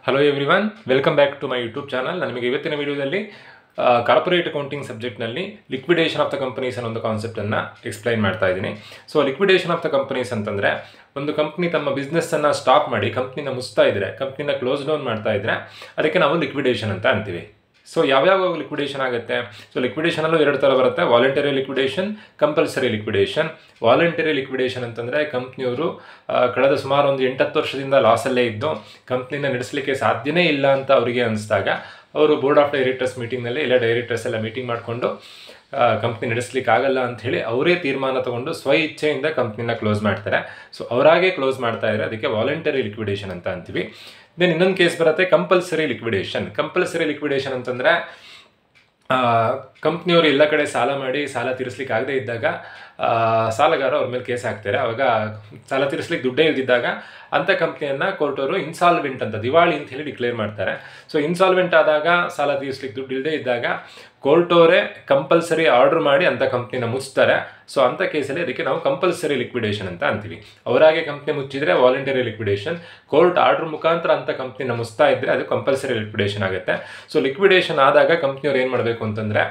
Hello everyone, welcome back to my YouTube channel. ನಿಮಗೆ ಇವತ್ತಿನ ವಿಡಿಯೋದಲ್ಲಿ ಕಾರ್ಪೊರೇಟ್ ಅಕೌಂಟಿಂಗ್ ಸಬ್ಜೆಕ್ಟ್ನಲ್ಲಿ ಲಿಕ್ವಿಡೇಷನ್ ಆಫ್ ದ ಕಂಪನೀಸ್ ಅನ್ನೋ ಒಂದು ಕಾನ್ಸೆಪ್ಟನ್ನು ಎಕ್ಸ್ಪ್ಲೈನ್ ಮಾಡ್ತಾ ಇದ್ದೀನಿ. So liquidation of the companies ಅಂತಂದರೆ ಒಂದು ಕಂಪ್ನಿ ತಮ್ಮ ಬಿಸ್ನೆಸ್ಸನ್ನು ಸ್ಟಾಪ್ ಮಾಡಿ ಕಂಪ್ನಿನ ಮುಚ್ತಾ ಇದ್ದರೆ, ಕಂಪ್ನಿನ ಕ್ಲೋಸ್ ಡೌನ್ ಮಾಡ್ತಾ ಇದ್ದರೆ ಅದಕ್ಕೆ ನಾವು ಲಿಕ್ವಿಡೇಷನ್ ಅಂತ ಅಂತೀವಿ. ಸೊ ಯಾವ್ಯಾವ ಲಿಕ್ವಿಡೇಷನ್ ಆಗುತ್ತೆ? ಸೊ ಲಿಕ್ವಿಡೇಷನಲ್ಲೂ ಎರಡು ಥರ ಬರುತ್ತೆ. Voluntary liquidation, compulsory liquidation. Voluntary liquidation ಅಂತಂದರೆ ಕಂಪ್ನಿಯವರು ಕಳೆದ ಸುಮಾರು ಒಂದು 8-10 ವರ್ಷದಿಂದ ಲಾಸಲ್ಲೇ ಇದ್ದು ಕಂಪ್ನಿನ ನಡೆಸಲಿಕ್ಕೆ ಸಾಧ್ಯನೇ ಇಲ್ಲ ಅಂತ ಅವರಿಗೆ ಅನಿಸಿದಾಗ ಅವರು ಬೋರ್ಡ್ ಆಫ್ ಡೈರೆಕ್ಟರ್ಸ್ ಮೀಟಿಂಗ್ನಲ್ಲಿ ಎಲ್ಲ ಡೈರೆಕ್ಟರ್ಸ್ ಎಲ್ಲ ಮೀಟಿಂಗ್ ಮಾಡಿಕೊಂಡು ಕಂಪ್ನಿ ನಡೆಸಲಿಕ್ಕೆ ಆಗಲ್ಲ ಅಂಥೇಳಿ ಅವರೇ ತೀರ್ಮಾನ ತಗೊಂಡು ಸ್ವ ಇಚ್ಛೆಯಿಂದ ಕಂಪ್ನಿನ ಕ್ಲೋಸ್ ಮಾಡ್ತಾರೆ. ಸೊ ಅವರಾಗೆ ಕ್ಲೋಸ್ ಮಾಡ್ತಾ ಇದ್ದಾರೆ, ಅದಕ್ಕೆ ವಾಲಂಟರಿ ಲಿಕ್ವಿಡೇಷನ್ ಅಂತ ಅಂತೀವಿ. ದೆನ್ ಇನ್ನೊಂದು ಕೇಸ್ ಬರುತ್ತೆ ಕಂಪಲ್ಸರಿ ಲಿಕ್ವಿಡೇಷನ್. ಕಂಪಲ್ಸರಿ ಲಿಕ್ವಿಡೇಷನ್ ಅಂತಂದರೆ ಕಂಪ್ನಿಯವರು ಎಲ್ಲ ಕಡೆ ಸಾಲ ಮಾಡಿ ಸಾಲ ತೀರಿಸ್ಲಿಕ್ಕೆ ಆಗದೇ ಇದ್ದಾಗ ಸಾಲಗಾರ ಅವ್ರ ಮೇಲೆ ಕೇಸ್ ಹಾಕ್ತಾರೆ. ಅವಾಗ ಸಾಲ ತೀರಿಸ್ಲಿಕ್ಕೆ ದುಡ್ಡೇ ಇಲ್ದಿದ್ದಾಗ ಅಂಥ ಕಂಪ್ನಿಯನ್ನು ಕೋರ್ಟವರು ಇನ್ಸಾಲ್ವೆಂಟ್ ಅಂತ, ದಿವಾಳಿ ಅಂತ ಹೇಳಿ ಡಿಕ್ಲೇರ್ ಮಾಡ್ತಾರೆ. ಸೊ ಇನ್ಸಾಲ್ವೆಂಟ್ ಆದಾಗ ಸಾಲ ತೀರಿಸ್ಲಿಕ್ಕೆ ದುಡ್ಡು ಇಲ್ಲದೇ ಇದ್ದಾಗ ಕೋರ್ಟವರೇ ಕಂಪಲ್ಸರಿ ಆರ್ಡರ್ ಮಾಡಿ ಅಂಥ ಕಂಪ್ನಿನ ಮುಚ್ತಾರೆ. ಸೊ ಅಂಥ ಕೇಸಲ್ಲಿ ಅದಕ್ಕೆ ನಾವು ಕಂಪಲ್ಸರಿ ಲಿಕ್ವಿಡೇಷನ್ ಅಂತ ಅಂತೀವಿ. ಅವರಾಗೆ ಕಂಪ್ನಿ ಮುಚ್ಚಿದ್ರೆ ವಾಲಂಟರಿ ಲಿಕ್ವಿಡೇಷನ್, ಕೋರ್ಟ್ ಆರ್ಡರ್ ಮುಖಾಂತರ ಅಂಥ ಕಂಪ್ನಿನ ಮುಚ್ತಾ ಇದ್ದರೆ ಅದು ಕಂಪಲ್ಸರಿ ಲಿಕ್ವಿಡೇಷನ್ ಆಗುತ್ತೆ. ಸೊ ಲಿಕ್ವಿಡೇಷನ್ ಆದಾಗ ಕಂಪ್ನಿಯವ್ರು ಏನು ಮಾಡಬೇಕು ಅಂತಂದರೆ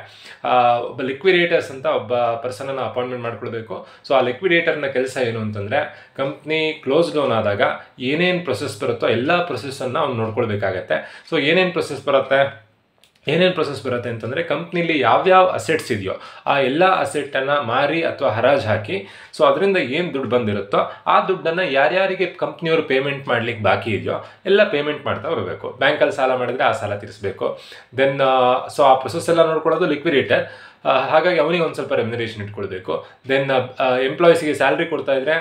ಒಬ್ಬ ಲಿಕ್ವಿಡೇಟರ್ಸ್ ಅಂತ ಒಬ್ಬ ಪರ್ಸನನ್ನು ಅಪಾಯಿಂಟ್ಮೆಂಟ್ ಮಾಡ್ಕೊಳ್ಬೇಕು. ಸೊ ಆ ಲಿಕ್ವಿಡೇಟರ್ನ ಕೆಲಸ ಏನು ಅಂತಂದರೆ ಕಂಪ್ನಿ ಕ್ಲೋಸ್ ಡೌನ್ ಆದಾಗ ಏನೇನು ಪ್ರೊಸೆಸ್ ಬರುತ್ತೋ ಎಲ್ಲ ಪ್ರೊಸೆಸ್ಸನ್ನು ಅವ್ನು ನೋಡ್ಕೊಳ್ಬೇಕಾಗತ್ತೆ. ಸೊ ಏನೇನು ಪ್ರೊಸೆಸ್ ಬರುತ್ತೆ ಅಂತಂದರೆ ಕಂಪ್ನಿಲಿ ಯಾವ್ಯಾವ ಅಸೆಟ್ಸ್ ಇದೆಯೋ ಆ ಎಲ್ಲ ಅಸೆಟ್ಟನ್ನು ಮಾರಿ ಅಥವಾ ಹರಾಜು ಹಾಕಿ ಸೊ ಅದರಿಂದ ಏನು ದುಡ್ಡು ಬಂದಿರುತ್ತೋ ಆ ದುಡ್ಡನ್ನು ಯಾರ್ಯಾರಿಗೆ ಕಂಪ್ನಿಯವರು ಪೇಮೆಂಟ್ ಮಾಡ್ಲಿಕ್ಕೆ ಬಾಕಿ ಇದೆಯೋ ಎಲ್ಲ ಪೇಮೆಂಟ್ ಮಾಡ್ತಾ ಬರಬೇಕು. ಬ್ಯಾಂಕಲ್ಲಿ ಸಾಲ ಮಾಡಿದರೆ ಆ ಸಾಲ ತೀರಿಸಬೇಕು. ದೆನ್ ಸೊ ಆ ಪ್ರೊಸೆಸ್ ಎಲ್ಲ ನೋಡ್ಕೊಳ್ಳೋದು ಲಿಕ್ವಿಡೇಟರ್. ಹಾಗಾಗಿ ಅವನಿಗೆ ಒಂದು ಸ್ವಲ್ಪ ರೆಮ್ಯುನರೇಷನ್ ಇಟ್ಕೊಳ್ಬೇಕು. ದೆನ್ ಎಂಪ್ಲಾಯೀಸಿಗೆ ಸ್ಯಾಲ್ರಿ ಕೊಡ್ತಾ ಇದ್ದರೆ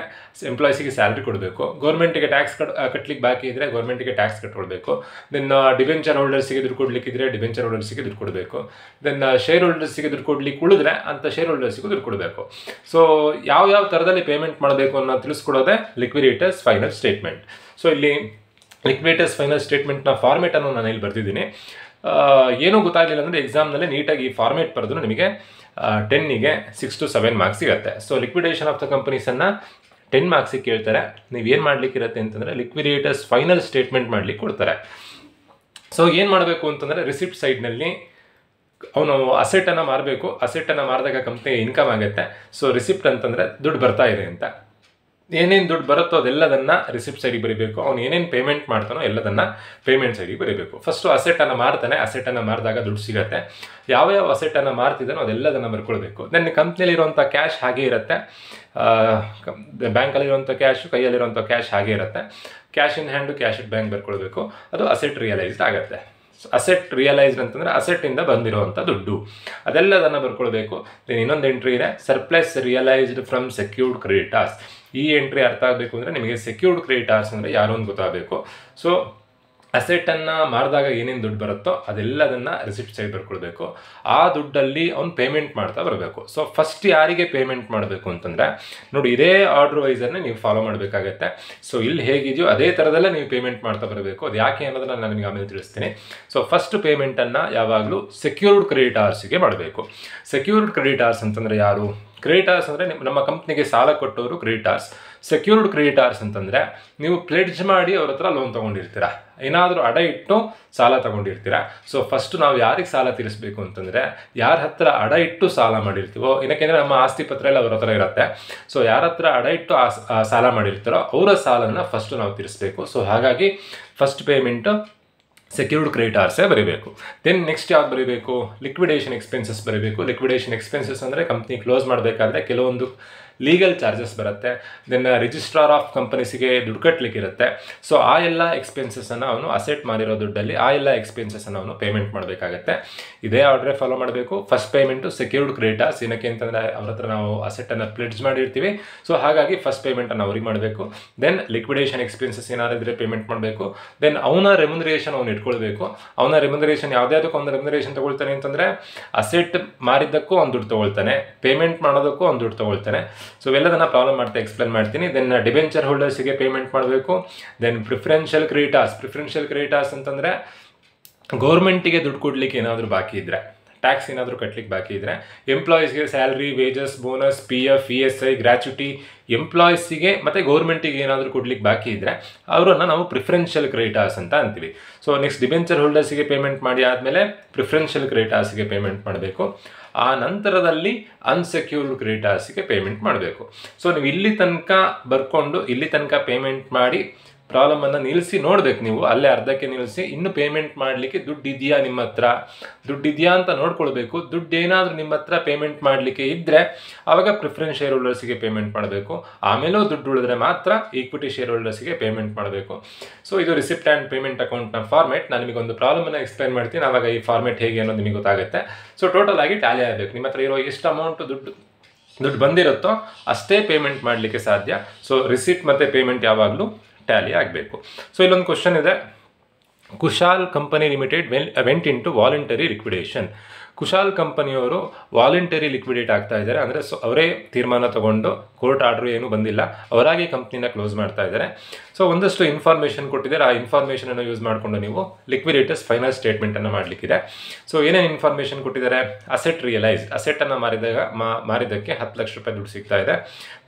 ಎಂಪ್ಲಾಯೀಸಿಗೆ ಸ್ಯಾಲ್ರಿ ಕೊಡಬೇಕು. ಗೌರ್ಮೆಂಟಿಗೆ ಟ್ಯಾಕ್ಸ್ ಕಟ್ಲಿಕ್ಕೆ ಬಾಕಿ ಇದ್ದರೆ ಗೌರ್ಮೆಂಟಿಗೆ ಟ್ಯಾಕ್ಸ್ ಕಟ್ಕೊಳ್ಬೇಕು. ದೆನ್ ಡಿವೆಂಚರ್ ಹೋಲ್ಡರ್ಸಿಗೆ ದುಡ್ಡು ಕೊಡ್ಲಿಕ್ಕಿದ್ರೆ ಡಿವೆಂಚರ್ ಹೋಲ್ಡರ್ಸಿಗೆ ದುಡ್ಡು ಕೊಡಬೇಕು. ದೆನ್ ಶೇರ್ ಹೋಲ್ಡರ್ಸಿಗೆ ದುಡ್ಡು ಕೊಡ್ಲಿಕ್ಕೆ ಉಳಿದ್ರೆ ಅಂಥ ಶೇರ್ ಹೋಲ್ಡರ್ಸಿಗೂ ದುಡ್ಡು ಕೊಡಬೇಕು. ಸೊ ಯಾವ ಥರದಲ್ಲಿ ಪೇಮೆಂಟ್ ಮಾಡಬೇಕು ಅನ್ನೋ ತಿಳಿಸ್ಕೊಡೋದೇ ಲಿಕ್ವಿಡೇಟರ್ಸ್ ಫೈನಲ್ ಸ್ಟೇಟ್ಮೆಂಟ್. ಸೊ ಇಲ್ಲಿ ಲಿಕ್ವಿಡೇಟರ್ಸ್ ಫೈನಲ್ ಸ್ಟೇಟ್ಮೆಂಟ್ನ ಫಾರ್ಮೇಟನ್ನು ನಾನು ಇಲ್ಲಿ ಬರ್ತಿದ್ದೀನಿ. ಏನೂ ಗೊತ್ತಾಗಲಿಲ್ಲ ಅಂದರೆ ಎಕ್ಸಾಮ್ನಲ್ಲಿ ನೀಟಾಗಿ ಈ ಫಾರ್ಮೇಟ್ ಬರೆದು ನಿಮಗೆ 10ಗೆ 6 to 7 ಮಾರ್ಕ್ಸ್ ಸಿಗುತ್ತೆ. ಸೊ ಲಿಕ್ವಿಡೇಷನ್ ಆಫ್ ದ ಕಂಪನೀಸನ್ನು 10 ಮಾರ್ಕ್ಸಿಗೆ ಕೇಳ್ತಾರೆ. ನೀವೇನು ಮಾಡಲಿಕ್ಕಿರುತ್ತೆ ಅಂತಂದರೆ ಲಿಕ್ವಿಡೇಟರ್ಸ್ ಫೈನಲ್ ಸ್ಟೇಟ್ಮೆಂಟ್ ಮಾಡಲಿಕ್ಕೆ ಕೊಡ್ತಾರೆ. ಸೊ ಏನು ಮಾಡಬೇಕು ಅಂತಂದರೆ ರಿಸಿಪ್ಟ್ ಸೈಡ್ನಲ್ಲಿ ಅವನು ಅಸೆಟನ್ನು ಮಾರಬೇಕು. ಅಸೆಟನ್ನು ಮಾರಿದಾಗ ಕಂಪ್ನಿಗೆ ಇನ್ಕಮ್ ಆಗುತ್ತೆ. ಸೊ ರಿಸಿಪ್ಟ್ ಅಂತಂದರೆ ದುಡ್ಡು ಬರ್ತಾ ಇದೆ ಅಂತ. ಏನೇನು ದುಡ್ಡು ಬರುತ್ತೋ ಅದೆಲ್ಲದನ್ನು ರಿಸಿಪ್ಟ್ ಸೈಡಿಗೆ ಬರೀಬೇಕು. ಅವನು ಏನೇನು ಪೇಮೆಂಟ್ ಮಾಡ್ತಾನೋ ಎಲ್ಲದನ್ನು ಪೇಮೆಂಟ್ ಸೈಡಿಗೆ ಬರೀಬೇಕು. ಫಸ್ಟು ಅಸೆಟನ್ನು ಮಾರ್ತಾನೆ, ಅಸೆಟನ್ನು ಮಾರಿದಾಗ ದುಡ್ಡು ಸಿಗುತ್ತೆ. ಯಾವ ಅಸೆಟನ್ನು ಮಾರ್ತಿದ್ದಾನೋ ಅದೆಲ್ಲದನ್ನು ಬರ್ಕೊಳ್ಬೇಕು. ದೆನ್ ಕಂಪ್ನಿಯಲ್ಲಿರುವಂಥ ಕ್ಯಾಶ್ ಹಾಗೇ ಇರುತ್ತೆ, ಬ್ಯಾಂಕಲ್ಲಿರುವಂಥ ಕ್ಯಾಶು, ಕೈಯಲ್ಲಿರುವಂಥ ಕ್ಯಾಶ್ ಹಾಗೇ ಇರುತ್ತೆ. Cash in hand, cash at bank ಬರ್ಕೊಳ್ಬೇಕು. ಅದು ಅಸೆಟ್ ರಿಯಲೈಸ್ಡ್ ಆಗುತ್ತೆ. ಅಸೆಟ್ ರಿಯಲೈಸ್ಡ್ ಅಂತಂದರೆ ಅಸೆಟ್ಟಿಂದ ಬಂದಿರುವಂಥ ದುಡ್ಡು ಅದೆಲ್ಲದನ್ನು ಬರ್ಕೊಳ್ಬೇಕು. ದೆನ್ ಇನ್ನೊಂದು ಎಂಟ್ರಿ ಇದೆ, surplus realised from secured creditors. ಈ ಎಂಟ್ರಿ ಅರ್ಥ ಆಗಬೇಕು ಅಂದರೆ ನಿಮಗೆ ಸೆಕ್ಯೂರ್ಡ್ ಕ್ರೆಡಿಟಾರ್ಸ್ ಅಂದರೆ ಯಾರು ಅಂತ ಗೊತ್ತಾಗಬೇಕು. ಸೊ ಅಸೆಟನ್ನು ಮಾರಿದಾಗ ಏನೇನು ದುಡ್ಡು ಬರುತ್ತೋ ಅದೆಲ್ಲದನ್ನು ರಿಸಿಪ್ಟ್ ಸೈಡ್ ಬರ್ಕೊಳ್ಬೇಕು. ಆ ದುಡ್ಡಲ್ಲಿ ಅವ್ನು ಪೇಮೆಂಟ್ ಮಾಡ್ತಾ ಬರಬೇಕು. ಸೊ ಫಸ್ಟ್ ಯಾರಿಗೆ ಪೇಮೆಂಟ್ ಮಾಡಬೇಕು ಅಂತಂದರೆ ನೋಡಿ, ಇದೇ ಆರ್ಡರ್ ವೈಸರ್ನೇ ನೀವು ಫಾಲೋ ಮಾಡಬೇಕಾಗತ್ತೆ. ಸೊ ಇಲ್ಲಿ ಹೇಗಿದೆಯೋ ಅದೇ ಥರದಲ್ಲೇ ನೀವು ಪೇಮೆಂಟ್ ಮಾಡ್ತಾ ಬರಬೇಕು. ಅದು ಯಾಕೆ ಅನ್ನೋದನ್ನು ನಾನು ನಿಮಗೆ ಆಮೇಲೆ ತಿಳಿಸ್ತೀನಿ. ಸೊ ಫಸ್ಟ್ ಪೇಮೆಂಟನ್ನು ಯಾವಾಗಲೂ ಸೆಕ್ಯೂರ್ಡ್ ಕ್ರೆಡಿಟಾರ್ಸಿಗೆ ಮಾಡಬೇಕು. ಸೆಕ್ಯೂರ್ಡ್ ಕ್ರೆಡಿಟಾರ್ಸ್ ಅಂತಂದರೆ ಯಾರು? ಕ್ರೆಡಿಟಾರ್ಸ್ ಅಂದರೆ ನಮ್ಮ ಕಂಪ್ನಿಗೆ ಸಾಲ ಕೊಟ್ಟವರು ಕ್ರೆಡಿಟಾರ್ಸ್. ಸೆಕ್ಯೂರ್ಡ್ ಕ್ರೆಡಿಟಾರ್ಸ್ ಅಂತಂದರೆ ನೀವು ಪ್ಲೆಡ್ಜ್ ಮಾಡಿ ಅವ್ರ ಹತ್ರ ಲೋನ್ ತೊಗೊಂಡಿರ್ತೀರ, ಏನಾದರೂ ಅಡ ಇಟ್ಟು ಸಾಲ ತೊಗೊಂಡಿರ್ತೀರ. ಸೊ ಫಸ್ಟು ನಾವು ಯಾರಿಗೆ ಸಾಲ ತೀರಿಸಬೇಕು ಅಂತಂದರೆ ಯಾರ ಹತ್ರ ಅಡ ಇಟ್ಟು ಸಾಲ ಮಾಡಿರ್ತೀವೋ, ಏನಕ್ಕೆಂದರೆ ನಮ್ಮ ಆಸ್ತಿ ಪತ್ರ ಎಲ್ಲ ಅವ್ರ ಹತ್ರ ಇರುತ್ತೆ. ಸೊ ಯಾರ ಹತ್ರ ಅಡ ಇಟ್ಟು ಸಾಲ ಮಾಡಿರ್ತೀರೋ ಅವರ ಸಾಲನ ಫಸ್ಟು ನಾವು ತೀರಿಸಬೇಕು. ಸೊ ಹಾಗಾಗಿ ಫಸ್ಟ್ ಪೇಮೆಂಟು ಸೆಕ್ಯೂರ್ಡ್ ಕ್ರೆಡಿಟಾರ್ಸೇ ಬರೀಬೇಕು. ದೆನ್ ನೆಕ್ಸ್ಟ್ ಯಾವ್ದು ಬರೀಬೇಕು? ಲಿಕ್ವಿಡೇಷನ್ ಎಕ್ಸ್ಪೆನ್ಸಸ್ ಬರೀಬೇಕು. ಲಿಕ್ವಿಡೇಷನ್ ಎಕ್ಸ್ಪೆನ್ಸಸ್ ಅಂದರೆ ಕಂಪ್ನಿ ಕ್ಲೋಸ್ ಮಾಡಬೇಕಾದ್ರೆ ಕೆಲವೊಂದು ಲೀಗಲ್ ಚಾರ್ಜಸ್ ಬರುತ್ತೆ. ದೆನ್ ರಿಜಿಸ್ಟ್ರಾರ್ ಆಫ್ ಕಂಪನೀಸಿಗೆ ದುಡ್ಡು ಕಟ್ಟಲಿಕ್ಕಿರುತ್ತೆ. ಸೊ ಆ ಎಲ್ಲ ಎಕ್ಸ್ಪೆನ್ಸಸ್ಸನ್ನು ಅವನು ಅಸೆಟ್ ಮಾರಿರೋ ದುಡ್ಡಲ್ಲಿ ಆ ಎಲ್ಲ ಎಕ್ಸ್ಪೆನ್ಸಸ್ಸನ್ನು ಅವನು ಪೇಮೆಂಟ್ ಮಾಡಬೇಕಾಗತ್ತೆ. ಇದೇ ಆರ್ಡ್ರೇ ಫಾಲೋ ಮಾಡಬೇಕು. ಫಸ್ಟ್ ಪೇಮೆಂಟು ಸೆಕ್ಯೂರ್ಡ್ ಕ್ರೆಡಿಟಾರ್ಸ್, ಏನಕ್ಕೆ ಅಂತಂದರೆ ಅವ್ರ ಹತ್ರ ನಾವು ಅಸೆಟನ್ನು ಪ್ಲೆಡ್ಜ್ ಮಾಡಿರ್ತೀವಿ. ಸೊ ಹಾಗಾಗಿ ಫಸ್ಟ್ ಪೇಮೆಂಟನ್ನು ಅವ್ರಿಗೆ ಮಾಡಬೇಕು. ದೆನ್ ಲಿಕ್ವಿಡೇಷನ್ ಎಕ್ಸ್ಪೆನ್ಸಸ್ ಏನಾರಿದ್ರೆ ಪೇಮೆಂಟ್ ಮಾಡಬೇಕು. ದೆನ್ ಅವನ ರೆಮ್ಯುನರೇಷನ್ ಅವ್ನು ಇಟ್ಕೊಳ್ಬೇಕು. ಅವನ ರೆಮ್ಯುನರೇಷನ್ ಯಾವುದ್ಯಾವುದಕ್ಕೂ ಒಂದು ರೆಮ್ಯುನರೇಷನ್ ತೊಗೊಳ್ತಾನೆ ಅಂತಂದರೆ ಅಸೆಟ್ ಮಾರಿದ್ದಕ್ಕೂ ಒಂದು ದುಡ್ಡು ತೊಗೊಳ್ತಾನೆ, ಪೇಮೆಂಟ್ ಮಾಡೋದಕ್ಕೂ ಒಂದು ದುಡ್ಡು ತೊಗೊಳ್ತಾನೆ. ಸೊ ಇವೆಲ್ಲದನ್ನು ಪ್ರಾಬ್ಲಮ್ ಮಾಡ್ತಾ ಎಕ್ಸ್ಪ್ಲೇನ್ ಮಾಡ್ತೀನಿ. ದೆನ್ ಡಿಬೆಂಚರ್ ಹೋಲ್ಡರ್ಸಿಗೆ ಪೇಮೆಂಟ್ ಮಾಡಬೇಕು. ದೆನ್ ಪ್ರಿಫರೆನ್ಷಿಯಲ್ ಕ್ರೆಡಿಟಾರ್ಸ್ ಅಂತಂದರೆ ಗೌರ್ಮೆಂಟಿಗೆ ದುಡ್ಡು ಕೊಡಲಿಕ್ಕೆ ಏನಾದರೂ ಬಾಕಿ ಇದ್ದರೆ, ಟ್ಯಾಕ್ಸ್ ಏನಾದರೂ ಕಟ್ಲಿಕ್ಕೆ ಬಾಕಿ ಇದ್ದರೆ, ಎಂಪ್ಲಾಯೀಸ್ಗೆ salary, wages, bonus, PF, ESI, gratuity, ಎಂಪ್ಲಾಯೀಸಿಗೆ ಮತ್ತು ಗೌರ್ಮೆಂಟಿಗೆ ಏನಾದರೂ ಕೊಡ್ಲಿಕ್ಕೆ ಬಾಕಿ ಇದ್ದರೆ ಅವರನ್ನು ನಾವು ಪ್ರಿಫರೆನ್ಷಿಯಲ್ ಕ್ರೆಡಿಟಾರ್ಸ್ ಅಂತ ಅಂತೀವಿ. ಸೊ ನೆಕ್ಸ್ಟ್ ಡಿಬೆಂಚರ್ ಹೋಲ್ಡರ್ಸಿಗೆ ಪೇಮೆಂಟ್ ಮಾಡಿ ಆದಮೇಲೆ ಪ್ರಿಫರೆನ್ಷಿಯಲ್ ಕ್ರೆಡಿಟಾರ್ಸಿಗೆ ಪೇಮೆಂಟ್ ಮಾಡಬೇಕು. ಆ ನಂತರದಲ್ಲಿ ಅನ್ಸೆಕ್ಯೂರ್ಡ್ ಕ್ರೆಡಿಟಾರ್ಸಿಗೆ ಪೇಮೆಂಟ್ ಮಾಡಬೇಕು. ಸೊ ನೀವು ಇಲ್ಲಿ ತನಕ ಬರ್ಕೊಂಡು ಇಲ್ಲಿ ತನಕ ಪೇಮೆಂಟ್ ಮಾಡಿ ಪ್ರಾಬ್ಲಮನ್ನು ನಿಲ್ಲಿಸಿ ನೋಡ್ಬೇಕು. ನೀವು ಅಲ್ಲೇ ಅರ್ಧಕ್ಕೆ ನಿಲ್ಲಿಸಿ ಇನ್ನು ಪೇಮೆಂಟ್ ಮಾಡಲಿಕ್ಕೆ ದುಡ್ಡು ಇದೆಯಾ ನಿಮ್ಮ ಹತ್ರ, ದುಡ್ಡು ಇದೆಯಾ ಅಂತ ನೋಡ್ಕೊಳ್ಬೇಕು. ದುಡ್ಡು ಏನಾದರೂ ನಿಮ್ಮ ಹತ್ರ ಪೇಮೆಂಟ್ ಮಾಡಲಿಕ್ಕೆ ಇದ್ದರೆ ಆವಾಗ ಪ್ರಿಫರೆನ್ಸ್ ಶೇರ್ ಹೋಲ್ಡರ್ಸಿಗೆ ಪೇಮೆಂಟ್ ಮಾಡಬೇಕು. ಆಮೇಲೂ ದುಡ್ಡು ಉಳಿದ್ರೆ ಮಾತ್ರ ಈಕ್ವಿಟಿ ಶೇರ್ ಹೋಲ್ಡರ್ಸಿಗೆ ಪೇಮೆಂಟ್ ಮಾಡಬೇಕು. ಸೊ ಇದು ರಿಸಿಪ್ಟ್ ಆ್ಯಂಡ್ ಪೇಮೆಂಟ್ ಅಕೌಂಟ್ನ ಫಾರ್ಮೆಟ್. ನಾನು ನಿಮಗೊಂದು ಪ್ರಾಬ್ಲಮನ್ನು ಎಕ್ಸ್ಪ್ಲೈನ್ ಮಾಡ್ತೀನಿ, ಆವಾಗ ಈ ಫಾರ್ಮೆಟ್ ಹೇಗೆ ಅನ್ನೋದು ನಿಮಗೆ ಗೊತ್ತಾಗುತ್ತೆ. ಸೊ ಟೋಟಲ್ ಆಗಿ ಟ್ಯಾಲಿ ಆಗಬೇಕು. ನಿಮ್ಮ ಹತ್ರ ಇರೋ ಎಷ್ಟು ಅಮೌಂಟ್ ದುಡ್ಡು ಬಂದಿರುತ್ತೋ ಅಷ್ಟೇ ಪೇಮೆಂಟ್ ಮಾಡಲಿಕ್ಕೆ ಸಾಧ್ಯ. ಸೊ ರಿಸಿಪ್ಟ್ ಮತ್ತು ಪೇಮೆಂಟ್ ಯಾವಾಗಲೂ ಟ್ಯಾಲಿ ಆಗಬೇಕು. ಸೊ ಇಲ್ಲೊಂದು ಕ್ವಶನ್ ಇದೆ. Kushal company limited went in to voluntary liquidation. Kushal ಕಂಪನಿಯವರು ವಾಲಂಟರಿ ಲಿಕ್ವಿಡೇಟ್ ಆಗ್ತಾ ಇದ್ದಾರೆ, ಅಂದರೆ ಅವರೇ ತೀರ್ಮಾನ ತಗೊಂಡು ಕೋರ್ಟ್ ಆರ್ಡ್ರು ಏನೂ ಬಂದಿಲ್ಲ, ಅವರಾಗಿ ಕಂಪ್ನಿನ ಕ್ಲೋಸ್ ಮಾಡ್ತಾ ಇದ್ದಾರೆ. ಸೊ ಒಂದಷ್ಟು ಇನ್ಫಾರ್ಮೇಷನ್ ಕೊಟ್ಟಿದ್ದಾರೆ. ಆ ಇನ್ಫಾರ್ಮೇಷನನ್ನು ಯೂಸ್ ಮಾಡಿಕೊಂಡು ನೀವು ಲಿಕ್ವಿಡೇಟರ್ಸ್ ಫೈನಲ್ ಸ್ಟೇಟ್ಮೆಂಟನ್ನು ಮಾಡಲಿಕ್ಕಿದೆ. ಸೊ ಏನೇನು ಇನ್ಫಾರ್ಮೇಷನ್ ಕೊಟ್ಟಿದ್ದಾರೆ? ಅಸೆಟ್ ರಿಯಲೈಸ್ಡ್, ಅಸೆಟನ್ನು ಮಾರಿದ್ದಕ್ಕೆ 10 ಲಕ್ಷ ರೂಪಾಯಿ ದುಡ್ಡು ಸಿಗ್ತಾ ಇದೆ.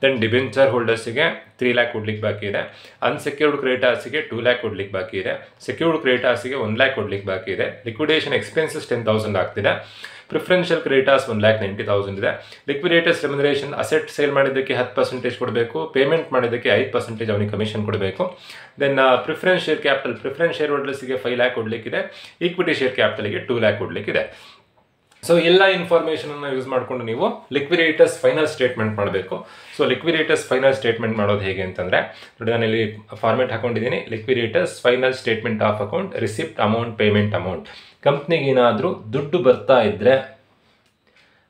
ದೆನ್ ಡಿಬೆಂಚರ್ ಹೋಲ್ಡರ್ಸಿಗೆ 3 ಲ್ಯಾಕ್ ಕೊಡ್ಲಿಕ್ಕೆ ಬಾಕಿ ಇದೆ. ಅನ್ಸೆಕ್ಯೂರ್ಡ್ ಕ್ರೆಡಿಟಾರ್ಸಿಗೆ 2 ಲ್ಯಾಕ್ ಕೊಡ್ಲಿಕ್ಕೆ ಬಾಕಿ ಇದೆ. ಸೆಕ್ಯೂರ್ಡ್ ಕ್ರೆಡಿಟಾರ್ಸಿಗೆ 1 ಲ್ಯಾಕ್ ಕೊಡ್ಲಿಕ್ಕೆ ಬಾಕಿ ಇದೆ. ಲಿಕ್ವಿಡೇಷನ್ ಎಕ್ಸ್ಪೆನ್ಸಸ್ 10,000 ಆಗ್ತಿದೆ. ಪ್ರಿಫರೆನ್ಷಿಯಲ್ ಕ್ರೆಡಿಟಾರ್ಸ್ 1,90,000 ಇದೆ. ಲಿಕ್ವಿಡೇಟರ್ಸ್ ರೆಮ್ಯುನರೇಷನ್, ಅಸೆಟ್ ಸೇಲ್ ಮಾಡಿದ್ದಕ್ಕೆ 10% ಕೊಡಬೇಕು, ಪೇಮೆಂಟ್ ಮಾಡಿದ್ದಕ್ಕೆ 5% ಅವನಿಗೆ ಕಮಿಷನ್ ಕೊಡಬೇಕು. Then preference share capital, preference share ಹೋಲ್ಡರ್ಸಿಗೆ 5 ಲ್ಯಾಕ್ ಕೊಡಲಿಕ್ಕಿದೆ. ಈಕ್ವಿಟಿ ಶೇರ್ ಕ್ಯಾಪಿಟಲ್ಗೆ 2 ಲ್ಯಾಕ್ ಕೊಡಲಿಕ್ಕಿದೆ. ಸೊ ಎಲ್ಲ ಇನ್ಫಾರ್ಮೇಷನನ್ನು ಯೂಸ್ ಮಾಡಿಕೊಂಡು ನೀವು ಲಿಕ್ವಿಡೇಟರ್ಸ್ ಫೈನಲ್ ಸ್ಟೇಟ್ಮೆಂಟ್ ಮಾಡಬೇಕು. ಸೊ ಲಿಕ್ವಿಡೇಟರ್ಸ್ ಫೈನಲ್ ಸ್ಟೇಟ್ಮೆಂಟ್ ಮಾಡೋದು ಹೇಗೆ ಅಂತಂದರೆ, ನೋಡಿ ನಾನಿಲ್ಲಿ ಫಾರ್ಮೆಟ್ ಹಾಕೊಂಡಿದ್ದೀನಿ. Liquidators final statement of account, receipt amount, payment amount. ಕಂಪ್ನಿಗೆ ಏನಾದರೂ ದುಡ್ಡು ಬರ್ತಾ ಇದ್ದರೆ